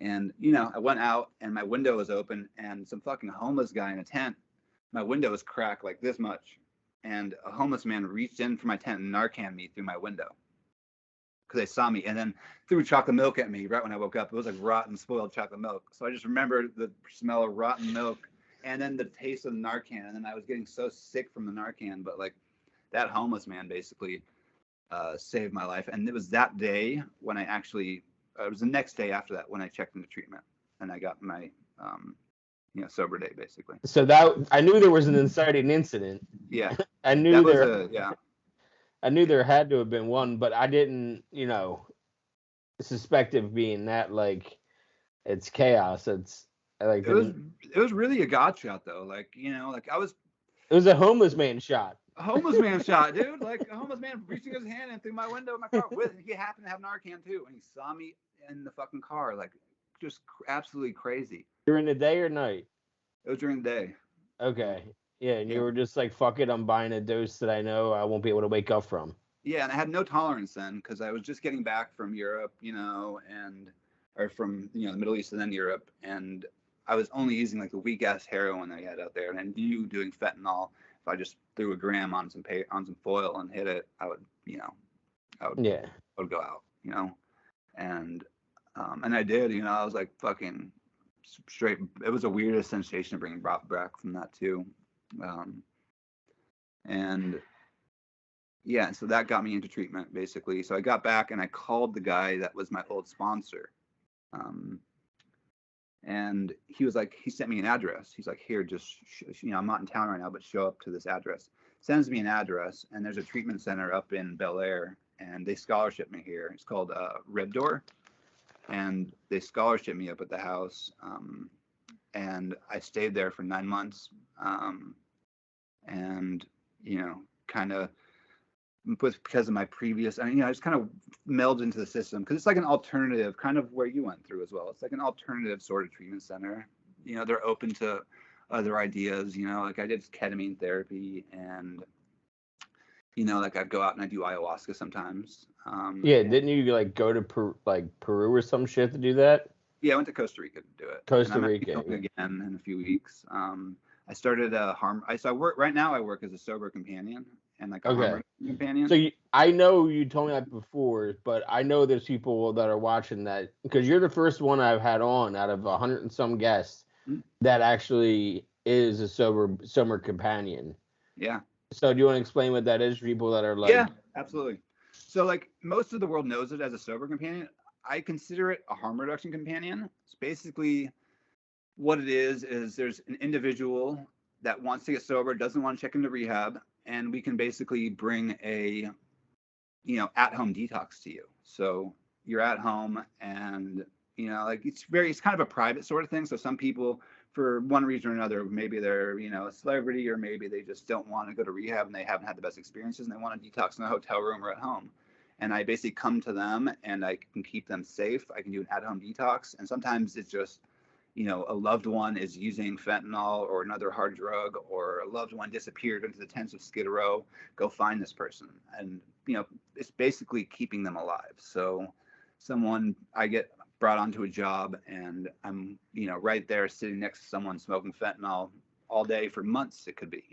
Speaker 2: And I went out, and my window was open, and some fucking homeless guy in a tent. My window was cracked like this much, and a homeless man reached in for my tent and narcan me through my window. because they saw me, and then threw chocolate milk at me right when I woke up. It was like rotten, spoiled chocolate milk. So I just remember the smell of rotten milk, and then the taste of the Narcan. And then I was getting so sick from the Narcan, but like that homeless man basically saved my life. And it was that day when I actually, it was the next day after that when I checked into treatment, and I got my sober day basically.
Speaker 1: So that I knew there was an inciting incident.
Speaker 2: Yeah,
Speaker 1: I knew
Speaker 2: that was
Speaker 1: there.
Speaker 2: yeah.
Speaker 1: I knew there had to have been one, but I didn't, suspect of being that like it's chaos. It's like
Speaker 2: It was really a God shot though. Like like
Speaker 1: it was a homeless man shot.
Speaker 2: A homeless man shot, dude. Like a homeless man reaching his hand in through my window of my car. He happened to have Narcan too, and he saw me in the fucking car, like just absolutely crazy.
Speaker 1: During the day or night?
Speaker 2: It was during the day.
Speaker 1: Okay. Yeah, and you were just like, fuck it, I'm buying a dose that I know I won't be able to wake up from.
Speaker 2: Yeah, and I had no tolerance then because I was just getting back from Europe, or from the Middle East and then Europe, and I was only using like the weak ass heroin that I had out there, and I knew doing fentanyl. If I just threw a gram on some foil and hit it, I would go out, and I did, I was like fucking straight. It was the weirdest sensation to bring back from that too, and yeah, so that got me into treatment basically. So I got back and I called the guy that was my old sponsor, and he was like, he sent me an address. He's like, here, just I'm not in town right now, but show up to this address. Sends me an address, and there's a treatment center up in Bel Air, and they scholarship me here. It's called Red Door, and they scholarship me up at the house, and I stayed there for 9 months, and kind of because of my previous, I just kind of melded into the system because it's like an alternative, kind of where you went through as well. It's like an alternative sort of treatment center. They're open to other ideas. Like I did ketamine therapy, and like I'd go out and I do ayahuasca sometimes.
Speaker 1: Didn't you like go to Peru or some shit to do that?
Speaker 2: Yeah, I went to Costa Rica to do it.
Speaker 1: Costa Rica
Speaker 2: again in a few weeks. I started I work as a sober companion and like a harm companion.
Speaker 1: So I know you told me that before, but I know there's people that are watching that because you're the first one I've had on out of 100 and some guests that actually is a sober companion.
Speaker 2: Yeah.
Speaker 1: So do you want to explain what that is for people that are like?
Speaker 2: Yeah, absolutely. So like most of the world knows it as a sober companion. I consider it a harm reduction companion. It's basically what it is there's an individual that wants to get sober, doesn't want to check into rehab, and we can basically bring a at-home detox to you. So you're at home, and it's kind of a private sort of thing. So some people, for one reason or another, maybe they're a celebrity, or maybe they just don't want to go to rehab and they haven't had the best experiences and they want to detox in a hotel room or at home. And I basically come to them and I can keep them safe. I can do an at-home detox, and sometimes it's just a loved one is using fentanyl or another hard drug, or a loved one disappeared into the tents of Skid Row. Go find this person. And, it's basically keeping them alive. So I get brought onto a job, and I'm, right there sitting next to someone smoking fentanyl all day for months, it could be,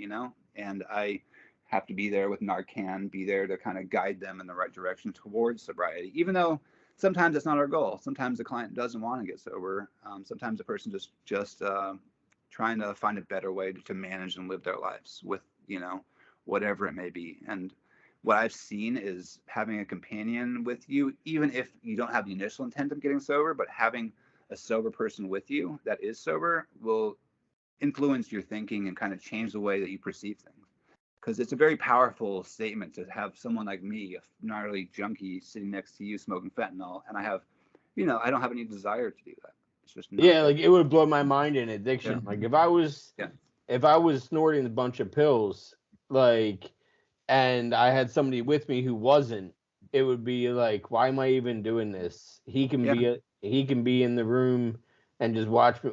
Speaker 2: and I have to be there with Narcan, be there to kind of guide them in the right direction towards sobriety, even though sometimes it's not our goal. Sometimes the client doesn't want to get sober. Sometimes the person just trying to find a better way to manage and live their lives with, whatever it may be. And what I've seen is having a companion with you, even if you don't have the initial intent of getting sober, but having a sober person with you that is sober will influence your thinking and kind of change the way that you perceive things. Because it's a very powerful statement to have someone like me, a gnarly junkie, sitting next to you smoking fentanyl, and I have, I don't have any desire to do that. It's just not
Speaker 1: like it would blow my mind in addiction.
Speaker 2: Yeah.
Speaker 1: Like if I was snorting a bunch of pills, and I had somebody with me who wasn't, it would be like, why am I even doing this? He can be in the room and just watch me,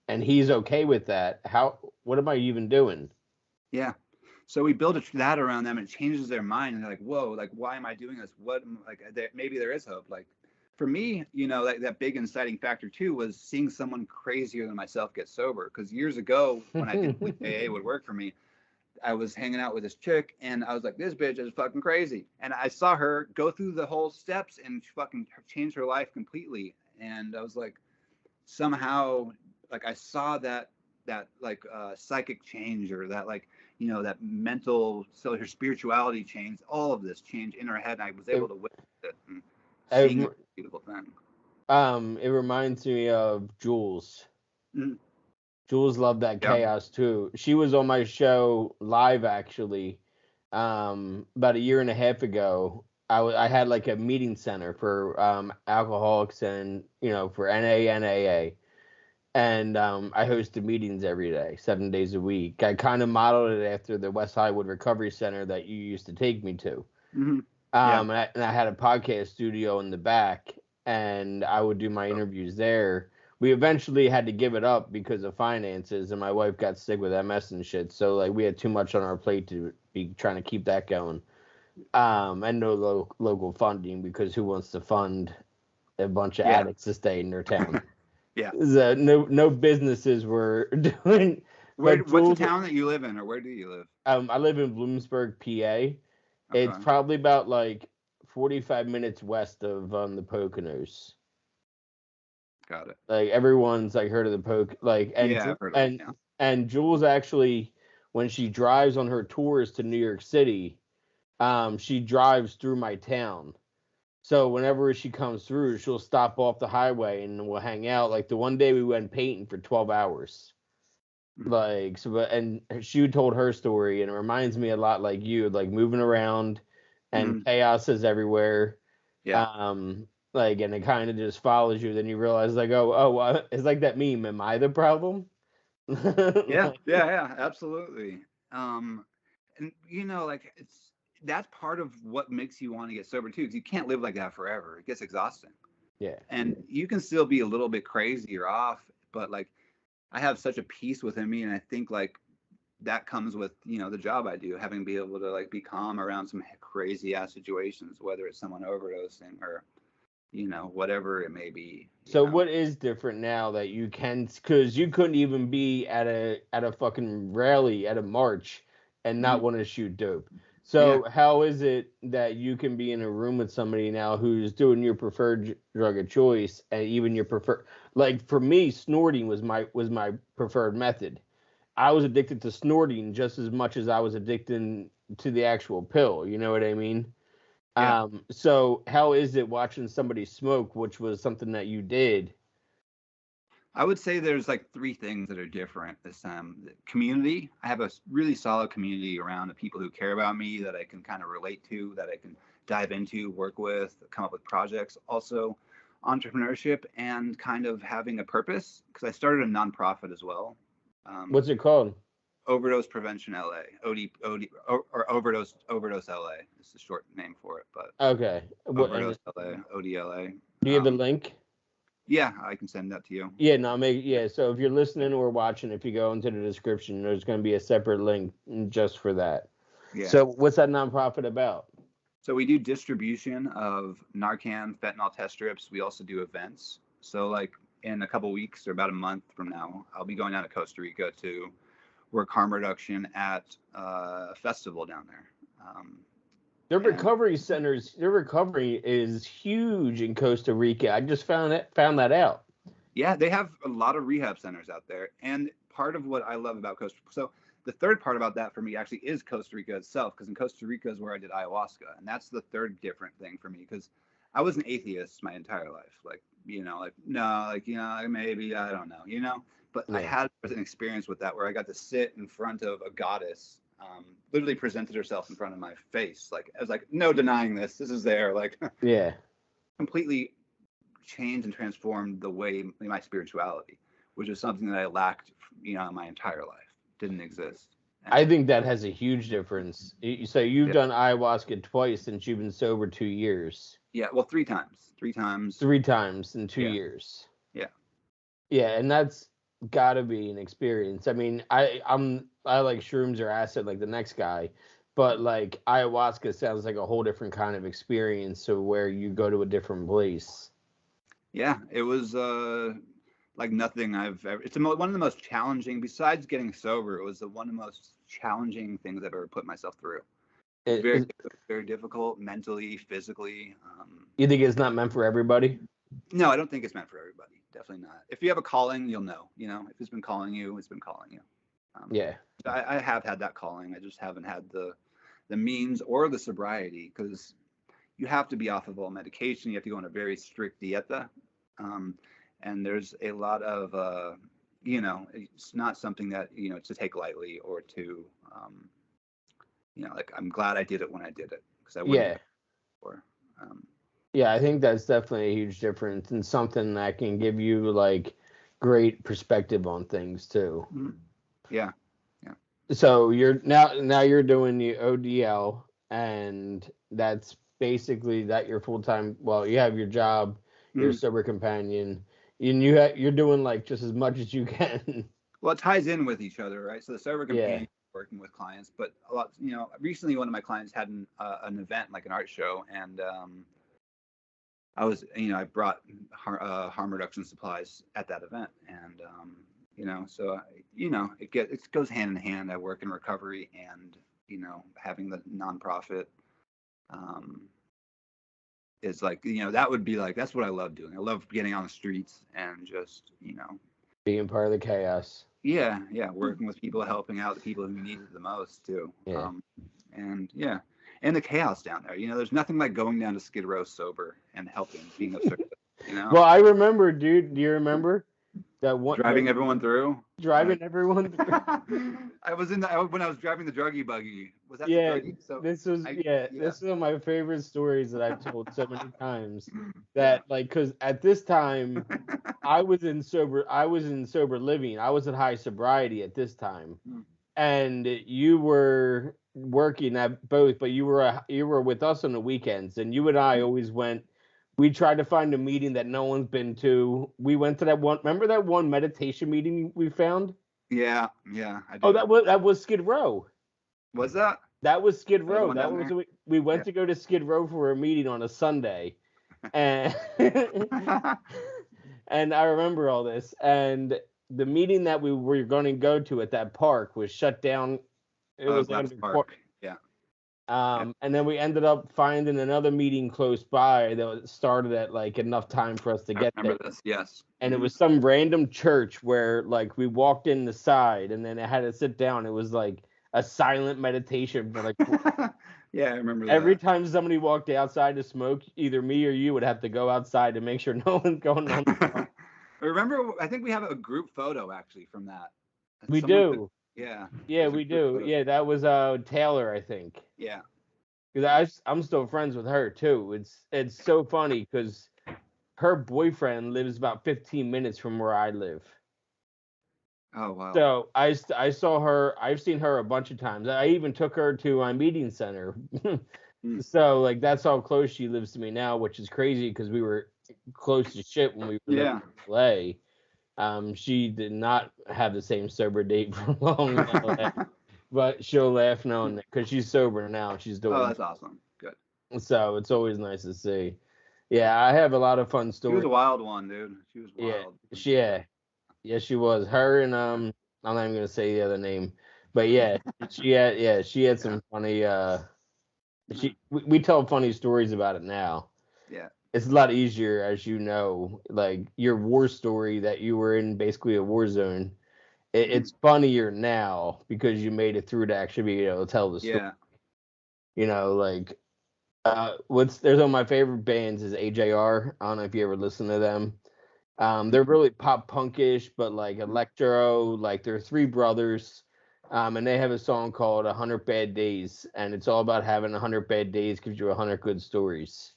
Speaker 1: and he's okay with that. What am I even doing?
Speaker 2: Yeah. So we build that around them, and it changes their mind, and they're like, whoa, like, why am I doing this? Maybe there is hope. Like for me, that big inciting factor too was seeing someone crazier than myself get sober. Because years ago, when I didn't think AA would work for me, I was hanging out with this chick, and I was like, this bitch is fucking crazy. And I saw her go through the whole steps and fucking change her life completely. And I was like, somehow, like I saw that like psychic change, or that, like, you know, that mental, so her spirituality change, all of this change in her head. And I was able to witness it and seeing
Speaker 1: It,
Speaker 2: it, beautiful thing.
Speaker 1: it reminds me of Jules.
Speaker 2: Mm.
Speaker 1: Jules loved that
Speaker 2: Yeah.
Speaker 1: chaos too. She was on my show live actually, about a year and a half ago. I had like a meeting center for alcoholics and, you know, for NA and AA. And I hosted meetings every day, 7 days a week. I kind of modeled it after the West Hollywood Recovery Center that you used to take me to.
Speaker 2: Mm-hmm. Yeah.
Speaker 1: And I had a podcast studio in the back, and I would do my interviews there. We eventually had to give it up because of finances, and my wife got sick with MS and shit. So like we had too much on our plate to be trying to keep that going. And no local funding, because who wants to fund a bunch of addicts to stay in their town?
Speaker 2: Yeah.
Speaker 1: So no businesses were doing.
Speaker 2: What's the town that you live in, or where do you live?
Speaker 1: I live in Bloomsburg, PA. It's
Speaker 2: Okay.
Speaker 1: probably about like 45 minutes west of the Poconos.
Speaker 2: Got it.
Speaker 1: Like everyone's like heard of the
Speaker 2: Yeah, I've heard of it. Yeah.
Speaker 1: And Jules actually, when she drives on her tours to New York City, she drives through my town. So whenever she comes through, she'll stop off the highway and we'll hang out. Like the one day we went painting for 12 hours. Like, so, and she told her story, and it reminds me a lot like you, like moving around and chaos is everywhere.
Speaker 2: Yeah.
Speaker 1: Like, and it kind of just follows you. Then you realize, like, oh, it's like that meme. Am I the problem?
Speaker 2: Yeah. Yeah. Absolutely. And you know, like that's part of what makes you want to get sober too, because you can't live like that forever. It gets exhausting.
Speaker 1: Yeah.
Speaker 2: And you can still be a little bit crazy or off, but like I have such a peace within me, and I think like that comes with, you know, the job I do, having to be able to like be calm around some crazy ass situations, whether it's someone overdosing or, you know, whatever it may be.
Speaker 1: So what is different now that you can, because you couldn't even be at a fucking rally at a march and not want to shoot dope. So how is it that you can be in a room with somebody now who's doing your preferred drug of choice, and even your preferred, like for me, snorting was my preferred method. I was addicted to snorting just as much as I was addicted to the actual pill. You know what I mean?
Speaker 2: Yeah.
Speaker 1: So how is it watching somebody smoke, which was something that you did?
Speaker 2: I would say there's like three things that are different this time. The community. I have a really solid community around the people who care about me, that I can kind of relate to, that I can dive into, work with, come up with projects. Also, entrepreneurship and kind of having a purpose, because I started a nonprofit as well.
Speaker 1: What's it called?
Speaker 2: Overdose Prevention LA, or Overdose LA is the short name for it, but
Speaker 1: Okay.
Speaker 2: Overdose LA, ODLA.
Speaker 1: Do you have the link?
Speaker 2: Yeah, I can send that to you.
Speaker 1: Yeah, no, so if you're listening or watching, if you go into the description, there's going to be a separate link just for that.
Speaker 2: Yeah.
Speaker 1: So what's that nonprofit about?
Speaker 2: So we do distribution of Narcan, fentanyl test strips. We also do events. So like in a couple weeks or about a month from now, I'll be going down to Costa Rica to work harm reduction at a festival down there.
Speaker 1: Their recovery centers, their recovery is huge in Costa Rica. I just found that out.
Speaker 2: Yeah, they have a lot of rehab centers out there. And part of what I love about Costa Rica, so the third part about that for me actually is Costa Rica itself, because in Costa Rica is where I did ayahuasca. And that's the third different thing for me, because I was an atheist my entire life. Like, you know, like, no, like, you know, maybe, I don't know, you know, but I had an experience with that where I got to sit in front of a goddess, literally presented herself in front of my face. Like, I was like, no denying this is there. Like, completely changed and transformed the way my spirituality, which is something that I lacked, you know, my entire life. Didn't exist.
Speaker 1: And I think that has a huge difference. So you've done ayahuasca twice since you've been sober 2 years.
Speaker 2: Yeah, well, three times. 3
Speaker 1: times in 2 years.
Speaker 2: Yeah.
Speaker 1: Yeah, and that's got to be an experience. I mean, I like shrooms or acid like the next guy, but like ayahuasca sounds like a whole different kind of experience. So where you go to a different place.
Speaker 2: Yeah, it was like nothing I've ever. It's one of the most challenging. Besides getting sober, it was one of the most challenging things I've ever put myself through.
Speaker 1: It,
Speaker 2: Very,
Speaker 1: is,
Speaker 2: very difficult mentally, physically.
Speaker 1: you think it's not meant for everybody?
Speaker 2: No, I don't think it's meant for everybody. Definitely not. If you have a calling, you'll know. You know, if it's been calling you, it's been calling you.
Speaker 1: Yeah.
Speaker 2: I have had that calling. I just haven't had the means or the sobriety, because you have to be off of all medication. You have to go on a very strict dieta. And there's a lot of, it's not something that, to take lightly or to, like, I'm glad I did it when I did it, because I wouldn't have
Speaker 1: Yeah.
Speaker 2: done it before.
Speaker 1: Yeah, I think that's definitely a huge difference and something that can give you like great perspective on things too.
Speaker 2: Yeah. Yeah.
Speaker 1: So you're now you're doing the ODL, and that's basically that your full time. Well, you have your job, you're a sober companion, and you're doing like just as much as you can.
Speaker 2: Well, it ties in with each other, right? So the sober
Speaker 1: Yeah.
Speaker 2: companion working with clients, but a lot, recently one of my clients had an event, like an art show, and I brought harm reduction supplies at that event, and so it goes hand in hand. I work in recovery, and having the nonprofit is like, that would be like, that's what I love doing. I love getting on the streets and just
Speaker 1: Being part of the chaos.
Speaker 2: yeah, working with people, helping out the people who need it the most too.
Speaker 1: Yeah.
Speaker 2: And the chaos down there. There's nothing like going down to Skid Row sober and helping, being of service.
Speaker 1: Well, I remember, dude. Do you remember that one
Speaker 2: Driving everyone through.
Speaker 1: Driving everyone through.
Speaker 2: I was when I was driving the druggy buggy. Was that
Speaker 1: Yeah,
Speaker 2: the druggy? So
Speaker 1: this was this is one of my favorite stories that I've told so many times. That like, because at this time I was in sober living. I was in high sobriety at this time, and you were working at both, but you were with us on the weekends, and you and I always went. We tried to find a meeting that no one's been to. We went to that one. Remember that one meditation meeting we found?
Speaker 2: Yeah, I do.
Speaker 1: Oh, that was Skid Row.
Speaker 2: Was that?
Speaker 1: That was Skid
Speaker 2: That was the
Speaker 1: Row.
Speaker 2: one
Speaker 1: That
Speaker 2: down
Speaker 1: was
Speaker 2: there?
Speaker 1: we went
Speaker 2: Yeah.
Speaker 1: to go to Skid Row for a meeting on a Sunday, and and I remember all this. And the meeting that we were going to go to at that park was shut down. It was
Speaker 2: Glass
Speaker 1: under
Speaker 2: Park. Yeah.
Speaker 1: and then we ended up finding another meeting close by that started at like enough time for us to
Speaker 2: I
Speaker 1: get there.
Speaker 2: remember this. Yes.
Speaker 1: And it was some random church where like we walked in the side, and then it had to sit down. It was like a silent meditation for like
Speaker 2: Yeah, I remember that.
Speaker 1: every time somebody walked outside to smoke, either me or you would have to go outside to make sure no one's going on.
Speaker 2: Remember, I think we have a group photo actually from that.
Speaker 1: We
Speaker 2: Someone
Speaker 1: do.
Speaker 2: yeah.
Speaker 1: Yeah,
Speaker 2: There's a
Speaker 1: we
Speaker 2: group
Speaker 1: do.
Speaker 2: photo.
Speaker 1: Yeah, that was Taylor, I think.
Speaker 2: Yeah.
Speaker 1: Because I'm still friends with her too. It's so funny because her boyfriend lives about 15 minutes from where I live.
Speaker 2: Oh wow.
Speaker 1: So I saw her. I've seen her a bunch of times. I even took her to my meeting center. So like that's how close she lives to me now, which is crazy because we were close to shit when we were living in LA. She did not have the same sober date for long in LA, but she'll laugh now and then because she's sober now. She's doing.
Speaker 2: Oh, that's awesome. Good.
Speaker 1: So it's always nice to see. Yeah, I have a lot of fun stories.
Speaker 2: She was a wild one, dude. She was wild.
Speaker 1: Yeah, she was. Her and I'm not even gonna say the other name, but yeah, she had some funny. We tell funny stories about it now.
Speaker 2: Yeah.
Speaker 1: It's a lot easier, as you know, like your war story that you were in basically a war zone. It's funnier now because you made it through to actually be able to tell the story.
Speaker 2: Yeah.
Speaker 1: Like there's one of my favorite bands is AJR. I don't know if you ever listen to them. They're really pop punkish, but like electro. Like they're three brothers, and they have a song called "100 Bad Days," and it's all about having 100 bad days gives you 100 good stories.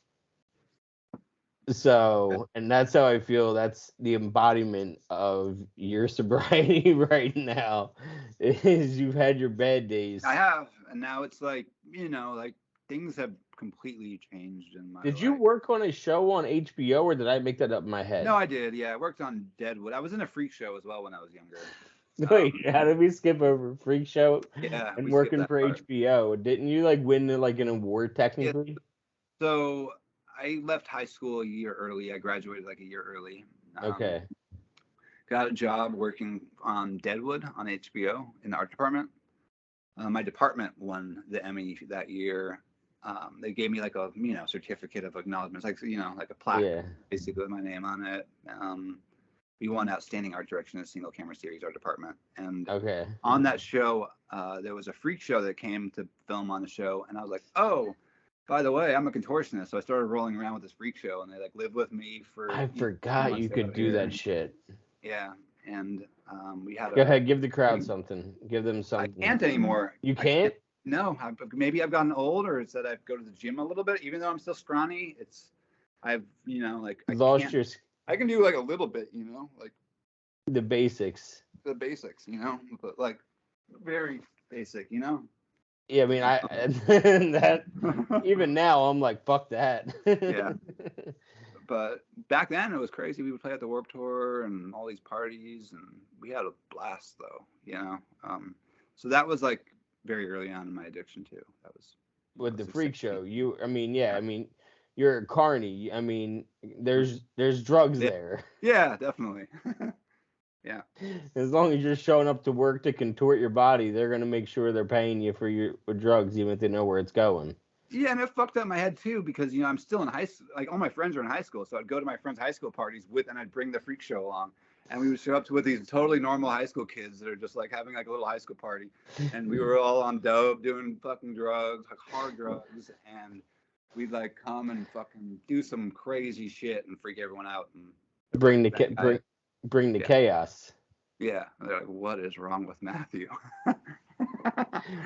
Speaker 1: So, and that's how I feel. That's the embodiment of your sobriety right now. Is you've had your bad days.
Speaker 2: I have, and now it's like like things have completely changed in my life.
Speaker 1: Did you work on a show on HBO, or did I make that up in my head?
Speaker 2: No, I did. Yeah, I worked on Deadwood. I was in a freak show as well when I was younger.
Speaker 1: Wait, how did we skip over Freak Show?
Speaker 2: Yeah,
Speaker 1: and working for part. HBO? Didn't you like win like an award technically?
Speaker 2: Yeah. So I left high school a year early. I graduated like a year early.
Speaker 1: Okay.
Speaker 2: Got a job working on Deadwood on HBO in the art department. My department won the Emmy that year. They gave me like a certificate of acknowledgement, like like a plaque,
Speaker 1: Yeah.
Speaker 2: basically with my name on it. We won Outstanding Art Direction in a Single Camera Series, our department. And
Speaker 1: Okay.
Speaker 2: on that show, there was a freak show that came to film on the show, and I was like, oh, by the way, I'm a contortionist, so I started rolling around with this freak show, and they like lived with me for
Speaker 1: I
Speaker 2: few
Speaker 1: forgot
Speaker 2: months
Speaker 1: you could do
Speaker 2: here.
Speaker 1: that shit.
Speaker 2: Yeah, and we had
Speaker 1: Go ahead, give the crowd something. Give them
Speaker 2: I
Speaker 1: something.
Speaker 2: can't anymore.
Speaker 1: You
Speaker 2: I can't.
Speaker 1: can't?
Speaker 2: No, maybe I've gotten old, or it's that I go to the gym a little bit. Even though I'm still scrawny, I've like I
Speaker 1: Lost
Speaker 2: can't.
Speaker 1: your
Speaker 2: I can do like a little bit, like
Speaker 1: the basics.
Speaker 2: the basics, but like very basic,
Speaker 1: Yeah, I mean, I that even now I'm like, fuck that.
Speaker 2: Yeah. But back then it was crazy. We would play at the Warped Tour and all these parties, and we had a blast, though. So that was like very early on in my addiction too. That was
Speaker 1: With the freak
Speaker 2: 16.
Speaker 1: show, I mean, you're a carny. I mean, there's drugs there.
Speaker 2: Yeah, definitely. Yeah.
Speaker 1: As long as you're showing up to work to contort your body, they're gonna make sure they're paying you for your drugs, even if they know where it's going.
Speaker 2: Yeah, and it fucked up my head too, because I'm still in high school. Like all my friends are in high school, so I'd go to my friends' high school parties and I'd bring the freak show along, and we would show up with these totally normal high school kids that are just like having like a little high school party, and we were all on dope, doing fucking drugs, like hard drugs, and we'd like come and fucking do some crazy shit and freak everyone out and
Speaker 1: Bring the bring the chaos.
Speaker 2: Yeah, they're like, what is wrong with Matthew?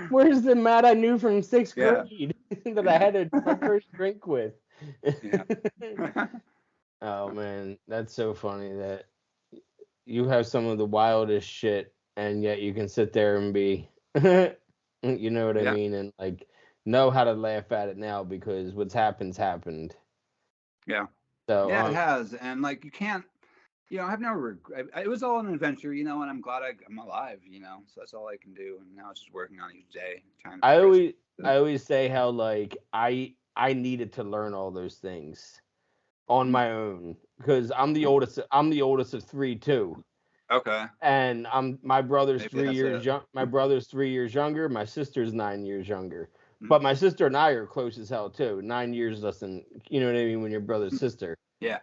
Speaker 1: Where's the Matt I knew from sixth
Speaker 2: Yeah.
Speaker 1: grade that I had my first drink with?
Speaker 2: Yeah.
Speaker 1: Oh man, that's so funny that you have some of the wildest shit, and yet you can sit there and be, you know what I
Speaker 2: Yeah.
Speaker 1: mean, and like know how to laugh at it now because what's happened.
Speaker 2: Yeah.
Speaker 1: So
Speaker 2: Yeah, it has, and like you can't. I've never regret. It was all an adventure, and I'm glad I'm alive, so that's all I can do. And now it's just working on each day, trying to
Speaker 1: I always say how like I needed to learn all those things on my own because I'm the oldest of three too.
Speaker 2: Okay.
Speaker 1: And my brother's
Speaker 2: Maybe
Speaker 1: 3 years
Speaker 2: it.
Speaker 1: young. My brother's 3 years younger. My sister's 9 years younger.
Speaker 2: Mhm.
Speaker 1: But my sister and I are close as hell too. 9 years less than, you know what I mean, when you're brother's sister.
Speaker 2: Yeah.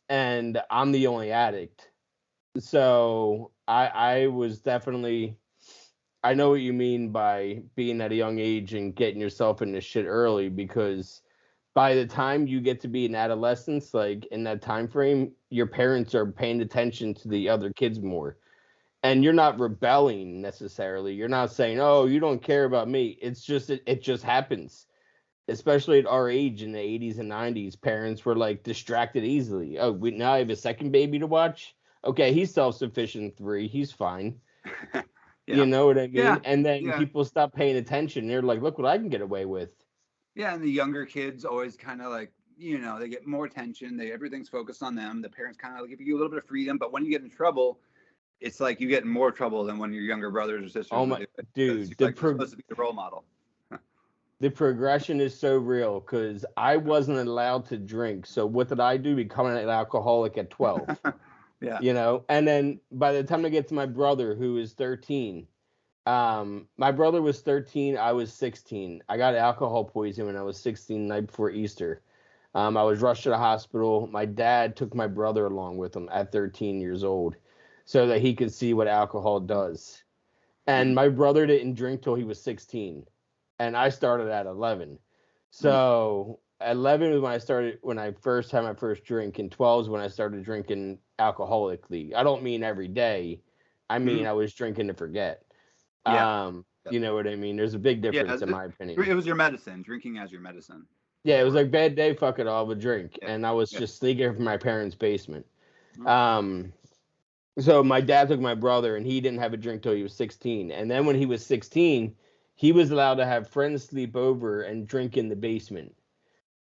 Speaker 1: And I'm the only addict. So I was definitely, I know what you mean by being at a young age and getting yourself into shit early, because by the time you get to be in adolescence, like in that time frame, your parents are paying attention to the other kids more. And you're not rebelling necessarily. You're not saying, "Oh, you don't care about me." It's just it just happens. Especially at our age in the 80s and 90s, parents were like distracted easily. Oh, now I have a second baby to watch. Okay, he's self-sufficient 3. He's fine.
Speaker 2: Yeah.
Speaker 1: You know what I mean?
Speaker 2: Yeah.
Speaker 1: And then
Speaker 2: Yeah.
Speaker 1: people stop paying attention. They're like, look what I can get away with.
Speaker 2: Yeah, and the younger kids always kind of like, they get more attention. Everything's focused on them. The parents kind of give you a little bit of freedom, but when you get in trouble, it's like you get in more trouble than when your younger brothers or sisters.
Speaker 1: Oh my dude,
Speaker 2: you're supposed to be the role model.
Speaker 1: The progression is so real because I wasn't allowed to drink. So what did I do? Become an alcoholic at 12.
Speaker 2: Yeah.
Speaker 1: And then by the time I get to my brother, who is 13, my brother was 13, I was 16. I got alcohol poisoning when I was 16, night before Easter. I was rushed to the hospital. My dad took my brother along with him at 13 years old so that he could see what alcohol does. And my brother didn't drink till he was 16. And I started at 11. So 11 was when I first had my first drink, and 12 is when I started drinking alcoholically. I don't mean every day. I mean, I was drinking to forget.
Speaker 2: Yeah.
Speaker 1: You know what I mean? There's a big difference in my opinion.
Speaker 2: It was your medicine, drinking as your medicine.
Speaker 1: Yeah, it was like bad day, fuck it, I'll have a drink. And I was just sneaking from my parents' basement. So my dad took my brother, and he didn't have a drink till he was 16. And then when he was 16, he was allowed to have friends sleep over and drink in the basement.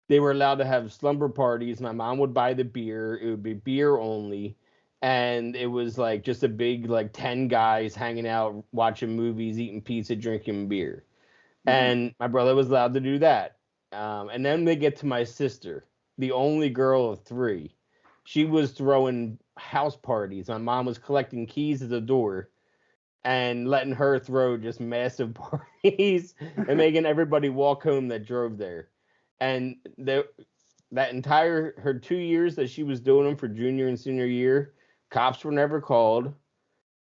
Speaker 1: They were allowed to have slumber parties. My mom would buy the beer. It would be beer only. And it was like just a big, like 10 guys hanging out, watching movies, eating pizza, drinking beer. And my brother was allowed to do that. And then they get to my sister, the only girl of 3. She was throwing house parties. My mom was collecting keys at the door. and letting her throw just massive parties and making everybody walk home that drove there. And that entire her 2 years that she was doing them for junior and senior year, cops were never called.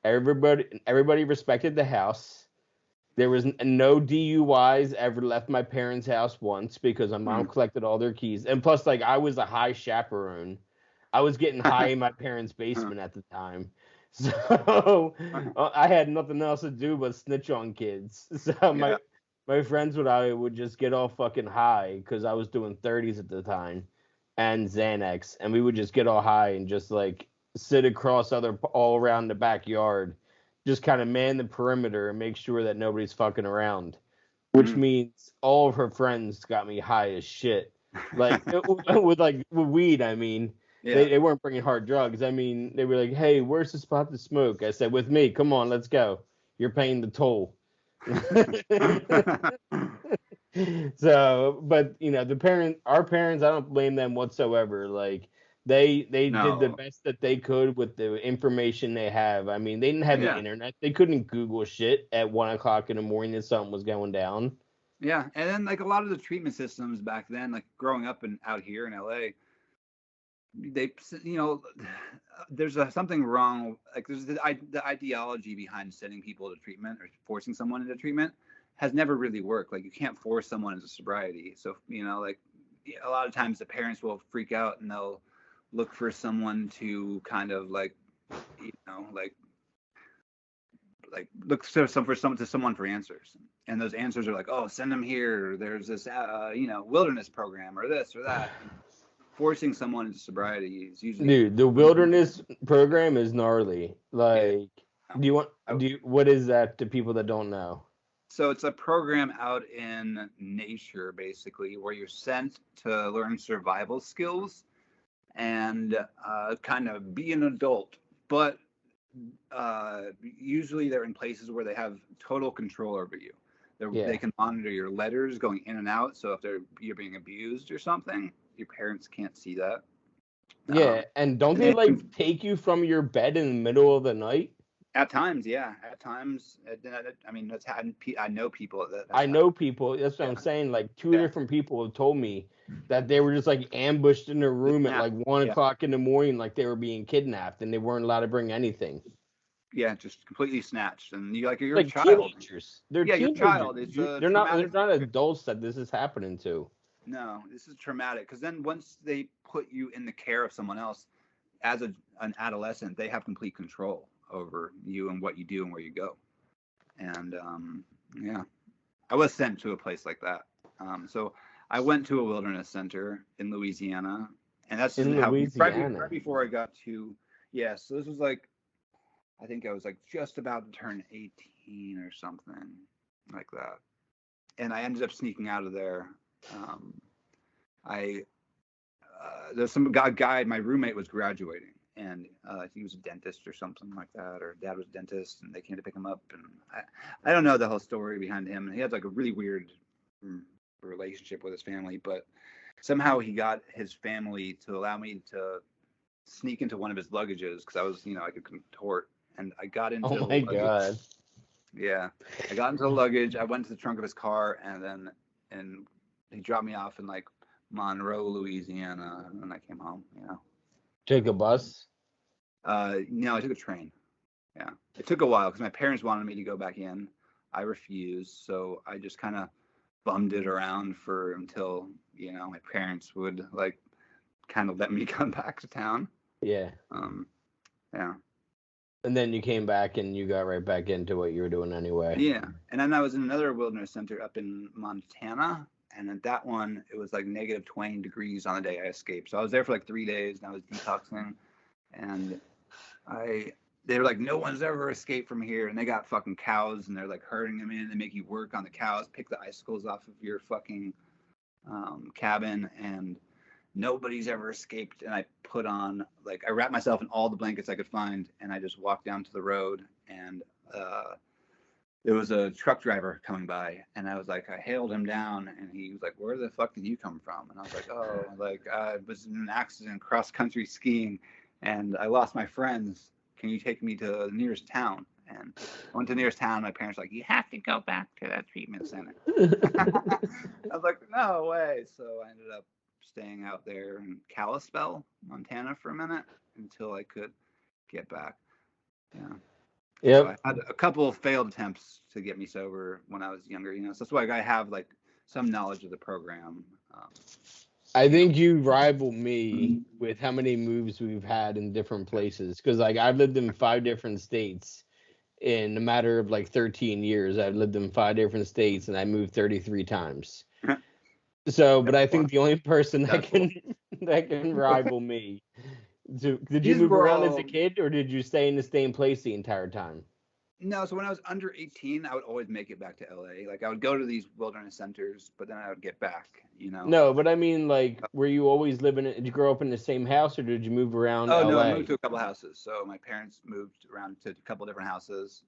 Speaker 1: Everybody respected the house. There was no DUIs ever left my parents' house once because my mom collected all their keys. And plus, like, I was a high chaperone. I was getting high in my parents' basement at the time. So I had nothing else to do but snitch on kids. So my friends and I would just get all fucking high because I was doing 30s at the time and Xanax. And we would just get all high and just, like, sit across all around the backyard, just kind of man the perimeter and make sure that nobody's fucking around, which means all of her friends got me high as shit. Like, with weed, I mean, they weren't bringing hard drugs. I mean, they were like, hey, where's the spot to smoke? I said, with me, come on, let's go. You're paying the toll. So, but, you know, our parents, I don't blame them whatsoever. Like, they did the best that they could with the information they have. I mean, they didn't have the internet. They couldn't Google shit at 1 o'clock in the morning if something was going down.
Speaker 2: Yeah, and then, like, a lot of the treatment systems back then, like growing up out here in LA, they, you know, there's something wrong. Like, there's the ideology behind sending people to treatment or forcing someone into treatment has never really worked. Like, you can't force someone into sobriety. So, you know, like, a lot of times the parents will freak out and they'll look for someone to kind of, like, you know, like look for someone for answers, and those answers are like, oh, send them here, or there's this you know, wilderness program or this or that. Forcing someone into sobriety is usually,
Speaker 1: dude, the wilderness program is gnarly. Like, what is that to people that don't know?
Speaker 2: So it's a program out in nature, basically, where you're sent to learn survival skills and kind of be an adult, but usually they're in places where they have total control over you. They can monitor your letters going in and out. So if you're being abused or something, your parents can't see that.
Speaker 1: Yeah, and don't they, like, take you from your bed in the middle of the night?
Speaker 2: At times, yeah. At times, I mean, that's happened. I know people that.
Speaker 1: I know people. That's what I'm saying. Like, two different people have told me that they were just, like, ambushed in their room at like 1 o'clock in the morning, like they were being kidnapped, and they weren't allowed to bring anything.
Speaker 2: Yeah, just completely snatched, and you're
Speaker 1: like
Speaker 2: a child.
Speaker 1: Teenagers. They're
Speaker 2: teenagers. You're a child.
Speaker 1: They're not adults that this is happening to.
Speaker 2: No, this is traumatic, because then once they put you in the care of someone else as an adolescent, they have complete control over you and what you do and where you go. And I was sent to a place like that. So I went to a wilderness center in Louisiana, and that's just right before I got to, so this was like, I think I was like just about to turn 18 or something like that. And I ended up sneaking out of there. There's some guy, my roommate was graduating, and he was a dentist or something like that, or dad was a dentist, and they came to pick him up. And I don't know the whole story behind him. He had like a really weird relationship with his family, but somehow he got his family to allow me to sneak into one of his luggages, because I was, I could contort, and I got into
Speaker 1: the luggage. God.
Speaker 2: Yeah, I got into the luggage. I went to the trunk of his car, and he dropped me off in like Monroe, Louisiana, and I came home.
Speaker 1: Took a bus?
Speaker 2: No, I took a train. Yeah, it took a while because my parents wanted me to go back in. I refused, so I just kind of bummed it around until my parents would like kind of let me come back to town.
Speaker 1: Yeah.
Speaker 2: Yeah.
Speaker 1: And then you came back and you got right back into what you were doing anyway.
Speaker 2: Yeah. And then I was in another wilderness center up in Montana. And at that one, it was like negative 20 degrees on the day I escaped. So I was there for like 3 days, and I was detoxing. And they were like, no one's ever escaped from here. And they got fucking cows, and they're like herding them in. They make you work on the cows, pick the icicles off of your fucking cabin. And nobody's ever escaped. And I put on, like, I wrapped myself in all the blankets I could find, and I just walked down to the road, and there was a truck driver coming by, and I was like, I hailed him down, and he was like, where the fuck did you come from? And I was like, I was in an accident cross country skiing, and I lost my friends. Can you take me to the nearest town? And I went to the nearest town. My parents were like, you have to go back to that treatment center. I was like, no way. So I ended up staying out there in Kalispell, Montana for a minute until I could get back. Yeah.
Speaker 1: Yep.
Speaker 2: So I had a couple of failed attempts to get me sober when I was younger, so that's why I have like some knowledge of the program.
Speaker 1: I think you rival me with how many moves we've had in different places. Because like I've lived in 5 different states in a matter of like 13 years. I've lived in 5 different states and I moved 33 times. So, but I think the only person that can rival me. So, did you move around as a kid, or did you stay in the same place the entire time?
Speaker 2: No, so when I was under 18, I would always make it back to LA. Like I would go to these wilderness centers, but then I would get back,
Speaker 1: No, but I mean, like, were you always living? Did you grow up in the same house, or did you move around LA?
Speaker 2: No, I moved to a couple houses. So my parents moved around to a couple different houses.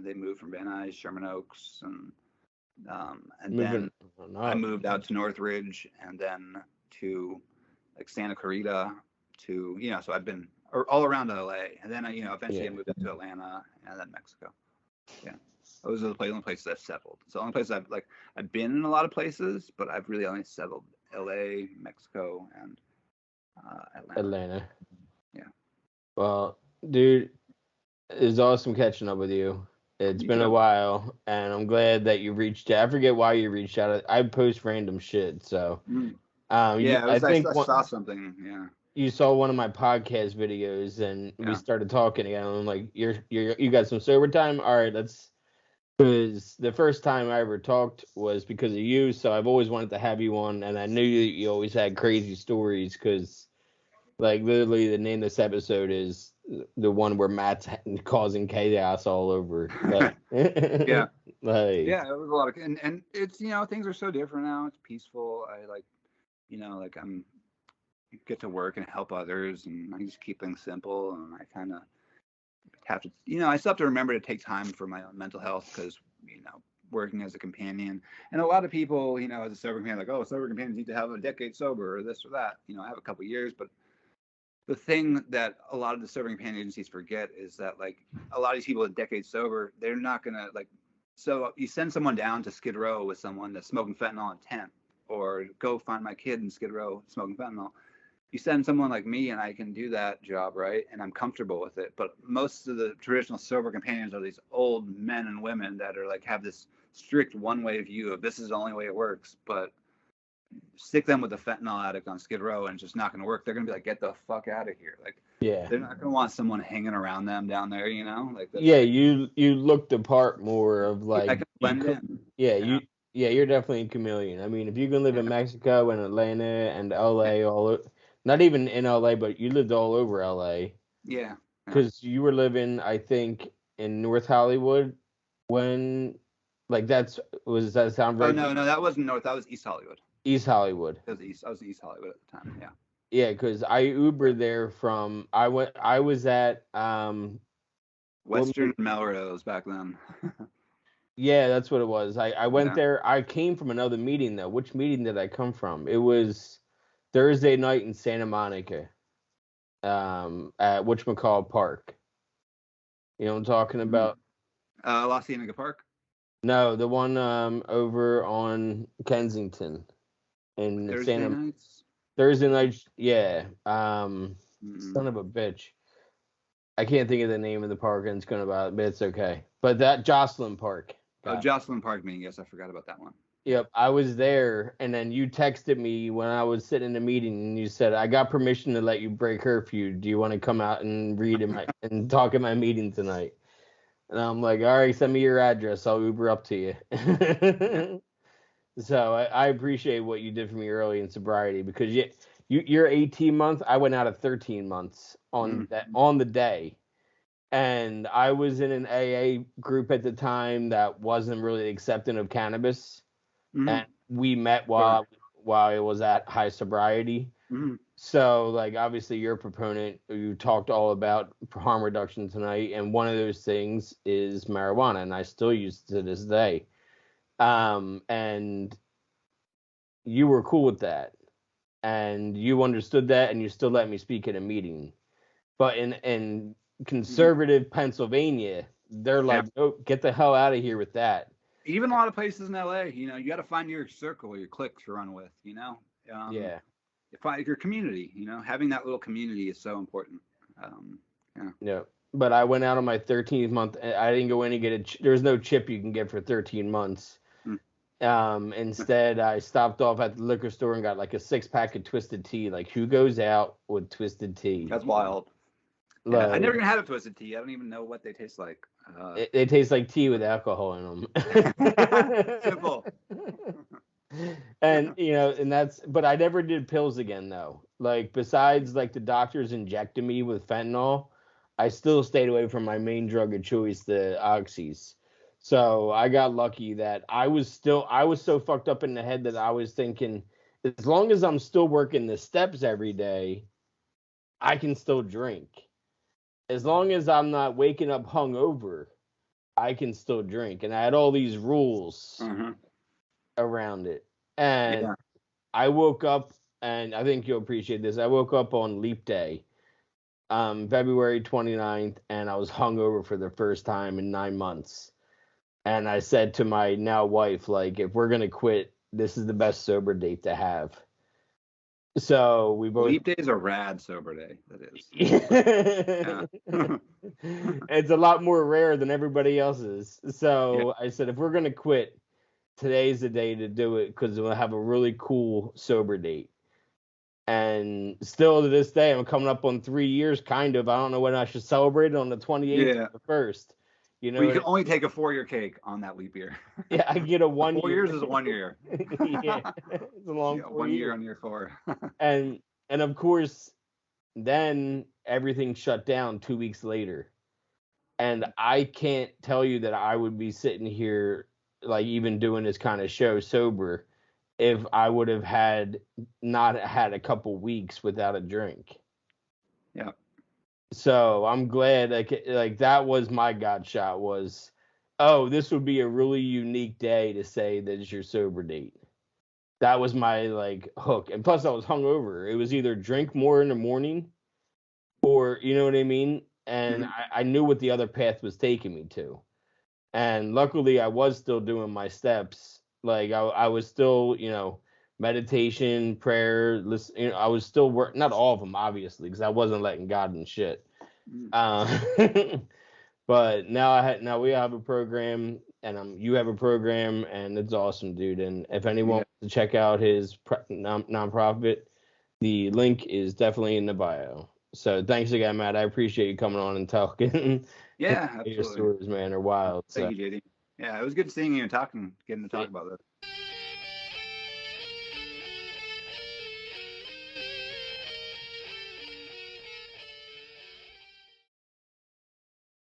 Speaker 2: They moved from Van Nuys, Sherman Oaks, and then I moved out to Northridge, and then to like Santa Clarita, so I've been all around LA, and then eventually I moved up to Atlanta and then Mexico. Yeah, those are the only places I've settled. It's the only places I've been in a lot of places, but I've really only settled LA, Mexico, and
Speaker 1: Atlanta.
Speaker 2: Yeah.
Speaker 1: Well, dude, it's awesome catching up with you. It's been a while, and I'm glad that you reached out. I forget why you reached out. I post random shit, so.
Speaker 2: I saw something. Yeah.
Speaker 1: You saw one of my podcast videos, and we started talking again. I'm like, you got some sober time? All right, let's. Because the first time I ever talked was because of you, so I've always wanted to have you on, and I knew you always had crazy stories. Because, like, literally, the name of this episode is the one where Matt's causing chaos all over. Like,
Speaker 2: yeah,
Speaker 1: like,
Speaker 2: yeah, it was a lot of, and it's things are so different now. It's peaceful. I I'm get to work and help others, and I just keep things simple, and I kind of have to, I still have to remember to take time for my own mental health because, working as a companion, and a lot of people, as a sober companion, like, oh, sober companions need to have a decade sober or this or that. I have a couple years, but the thing that a lot of the sober companion agencies forget is that, like, a lot of these people a decade sober, they're not gonna so you send someone down to Skid Row with someone that's smoking fentanyl in tent, or go find my kid in Skid Row smoking fentanyl. You send someone like me and I can do that job, right? And I'm comfortable with it. But most of the traditional sober companions are these old men and women that are like, have this strict one-way view of this is the only way it works. But stick them with a fentanyl addict on Skid Row and it's just not going to work. They're going to be like, get the fuck out of here. Like, they're not going to want someone hanging around them down there, Like,
Speaker 1: you look the part more of like.
Speaker 2: I can blend in.
Speaker 1: You're definitely a chameleon. I mean, if you can live in Mexico and Atlanta and LA, not even in LA, but you lived all over LA.
Speaker 2: Yeah.
Speaker 1: Because you were living, I think, in North Hollywood when, like, does that sound right?
Speaker 2: Oh, no, that wasn't North. That was East Hollywood.
Speaker 1: East Hollywood.
Speaker 2: I was in East Hollywood at the time. Yeah.
Speaker 1: Yeah, because I Ubered there from. I was at
Speaker 2: Western Melrose back then.
Speaker 1: Yeah, that's what it was. I went there. I came from another meeting though. Which meeting did I come from? It was Thursday night in Santa Monica, at whatchamacallit Park. You know what I'm talking about?
Speaker 2: La Cienega Park?
Speaker 1: No, the one over on Kensington in Thursday nights, yeah. Son of a bitch. I can't think of the name of the park, and it's gonna about, but it's okay. But that Jocelyn Park.
Speaker 2: Jocelyn Park meeting. Yes, I forgot about that one.
Speaker 1: Yep, I was there, and then you texted me when I was sitting in a meeting, and you said, "I got permission to let you break curfew. Do you want to come out and read and talk at my meeting tonight?" And I'm like, "All right, send me your address. I'll Uber up to you." So I appreciate what you did for me early in sobriety, because you're 18 months. I went out at 13 months on the day. And I was in an AA group at the time that wasn't really accepting of cannabis. And we met while I was at high sobriety. So, like, obviously you're a proponent. You talked all about harm reduction tonight. And one of those things is marijuana. And I still use it to this day. And you were cool with that. And you understood that. And you still let me speak at a meeting. But in conservative Pennsylvania, they're like, oh, get the hell out of here with that.
Speaker 2: Even a lot of places in LA, you got to find your circle, your clique to run with,
Speaker 1: Yeah.
Speaker 2: Find your community, having that little community is so important. Yeah.
Speaker 1: Yeah. But I went out on my 13th month. I didn't go in and get there's no chip you can get for 13 months. Instead, I stopped off at the liquor store and got like a 6-pack of Twisted Tea. Like, who goes out with Twisted Tea?
Speaker 2: That's wild.
Speaker 1: Like,
Speaker 2: yeah, I never even had a Twisted Tea. I don't even know what they taste like.
Speaker 1: They taste like tea with alcohol in them.
Speaker 2: Simple.
Speaker 1: And but I never did pills again though. Like, besides like the doctors injecting me with fentanyl, I still stayed away from my main drug of choice, the oxys. So I got lucky that I was so fucked up in the head that I was thinking, as long as I'm still working the steps every day, I can still drink. As long as I'm not waking up hungover, I can still drink. And I had all these rules around it. And I woke up, and I think you'll appreciate this. I woke up on Leap Day, February 29th, and I was hungover for the first time in 9 months. And I said to my now wife, like, if we're going to quit, this is the best sober date to have. So we both.
Speaker 2: Leap Day is a rad sober day. That is.
Speaker 1: It's a lot more rare than everybody else's. So I said, if we're going to quit, today's the day to do it, because we'll have a really cool sober date. And still to this day, I'm coming up on 3 years, kind of. I don't know when I should celebrate it, on the 28th or the 1st.
Speaker 2: You can only take a 4-year cake on that leap year.
Speaker 1: Yeah, I get a 1 year.
Speaker 2: 4 years is 1 year.
Speaker 1: Yeah, it's a long
Speaker 2: 1 year on year 4.
Speaker 1: and of course, then everything shut down 2 weeks later. And I can't tell you that I would be sitting here, like, even doing this kind of show sober, if I would have not had a couple weeks without a drink.
Speaker 2: Yeah.
Speaker 1: So I'm glad, like that was my God shot, was, oh, this would be a really unique day to say that it's your sober date. That was my like hook. And plus I was hungover. It was either drink more in the morning or, you know what I mean? And I knew what the other path was taking me to. And luckily I was still doing my steps. Like I was still, meditation, prayer, listen, I was still not all of them, obviously, because I wasn't letting God in shit. But now we have a program, and you have a program, and it's awesome, dude. And if anyone wants to check out his nonprofit, the link is definitely in the bio. So thanks again, Matt. I appreciate you coming on and talking.
Speaker 2: Yeah, absolutely.
Speaker 1: Your stories, man, are wild.
Speaker 2: Thank you, JD. Yeah, it was good seeing you and getting to talk about this.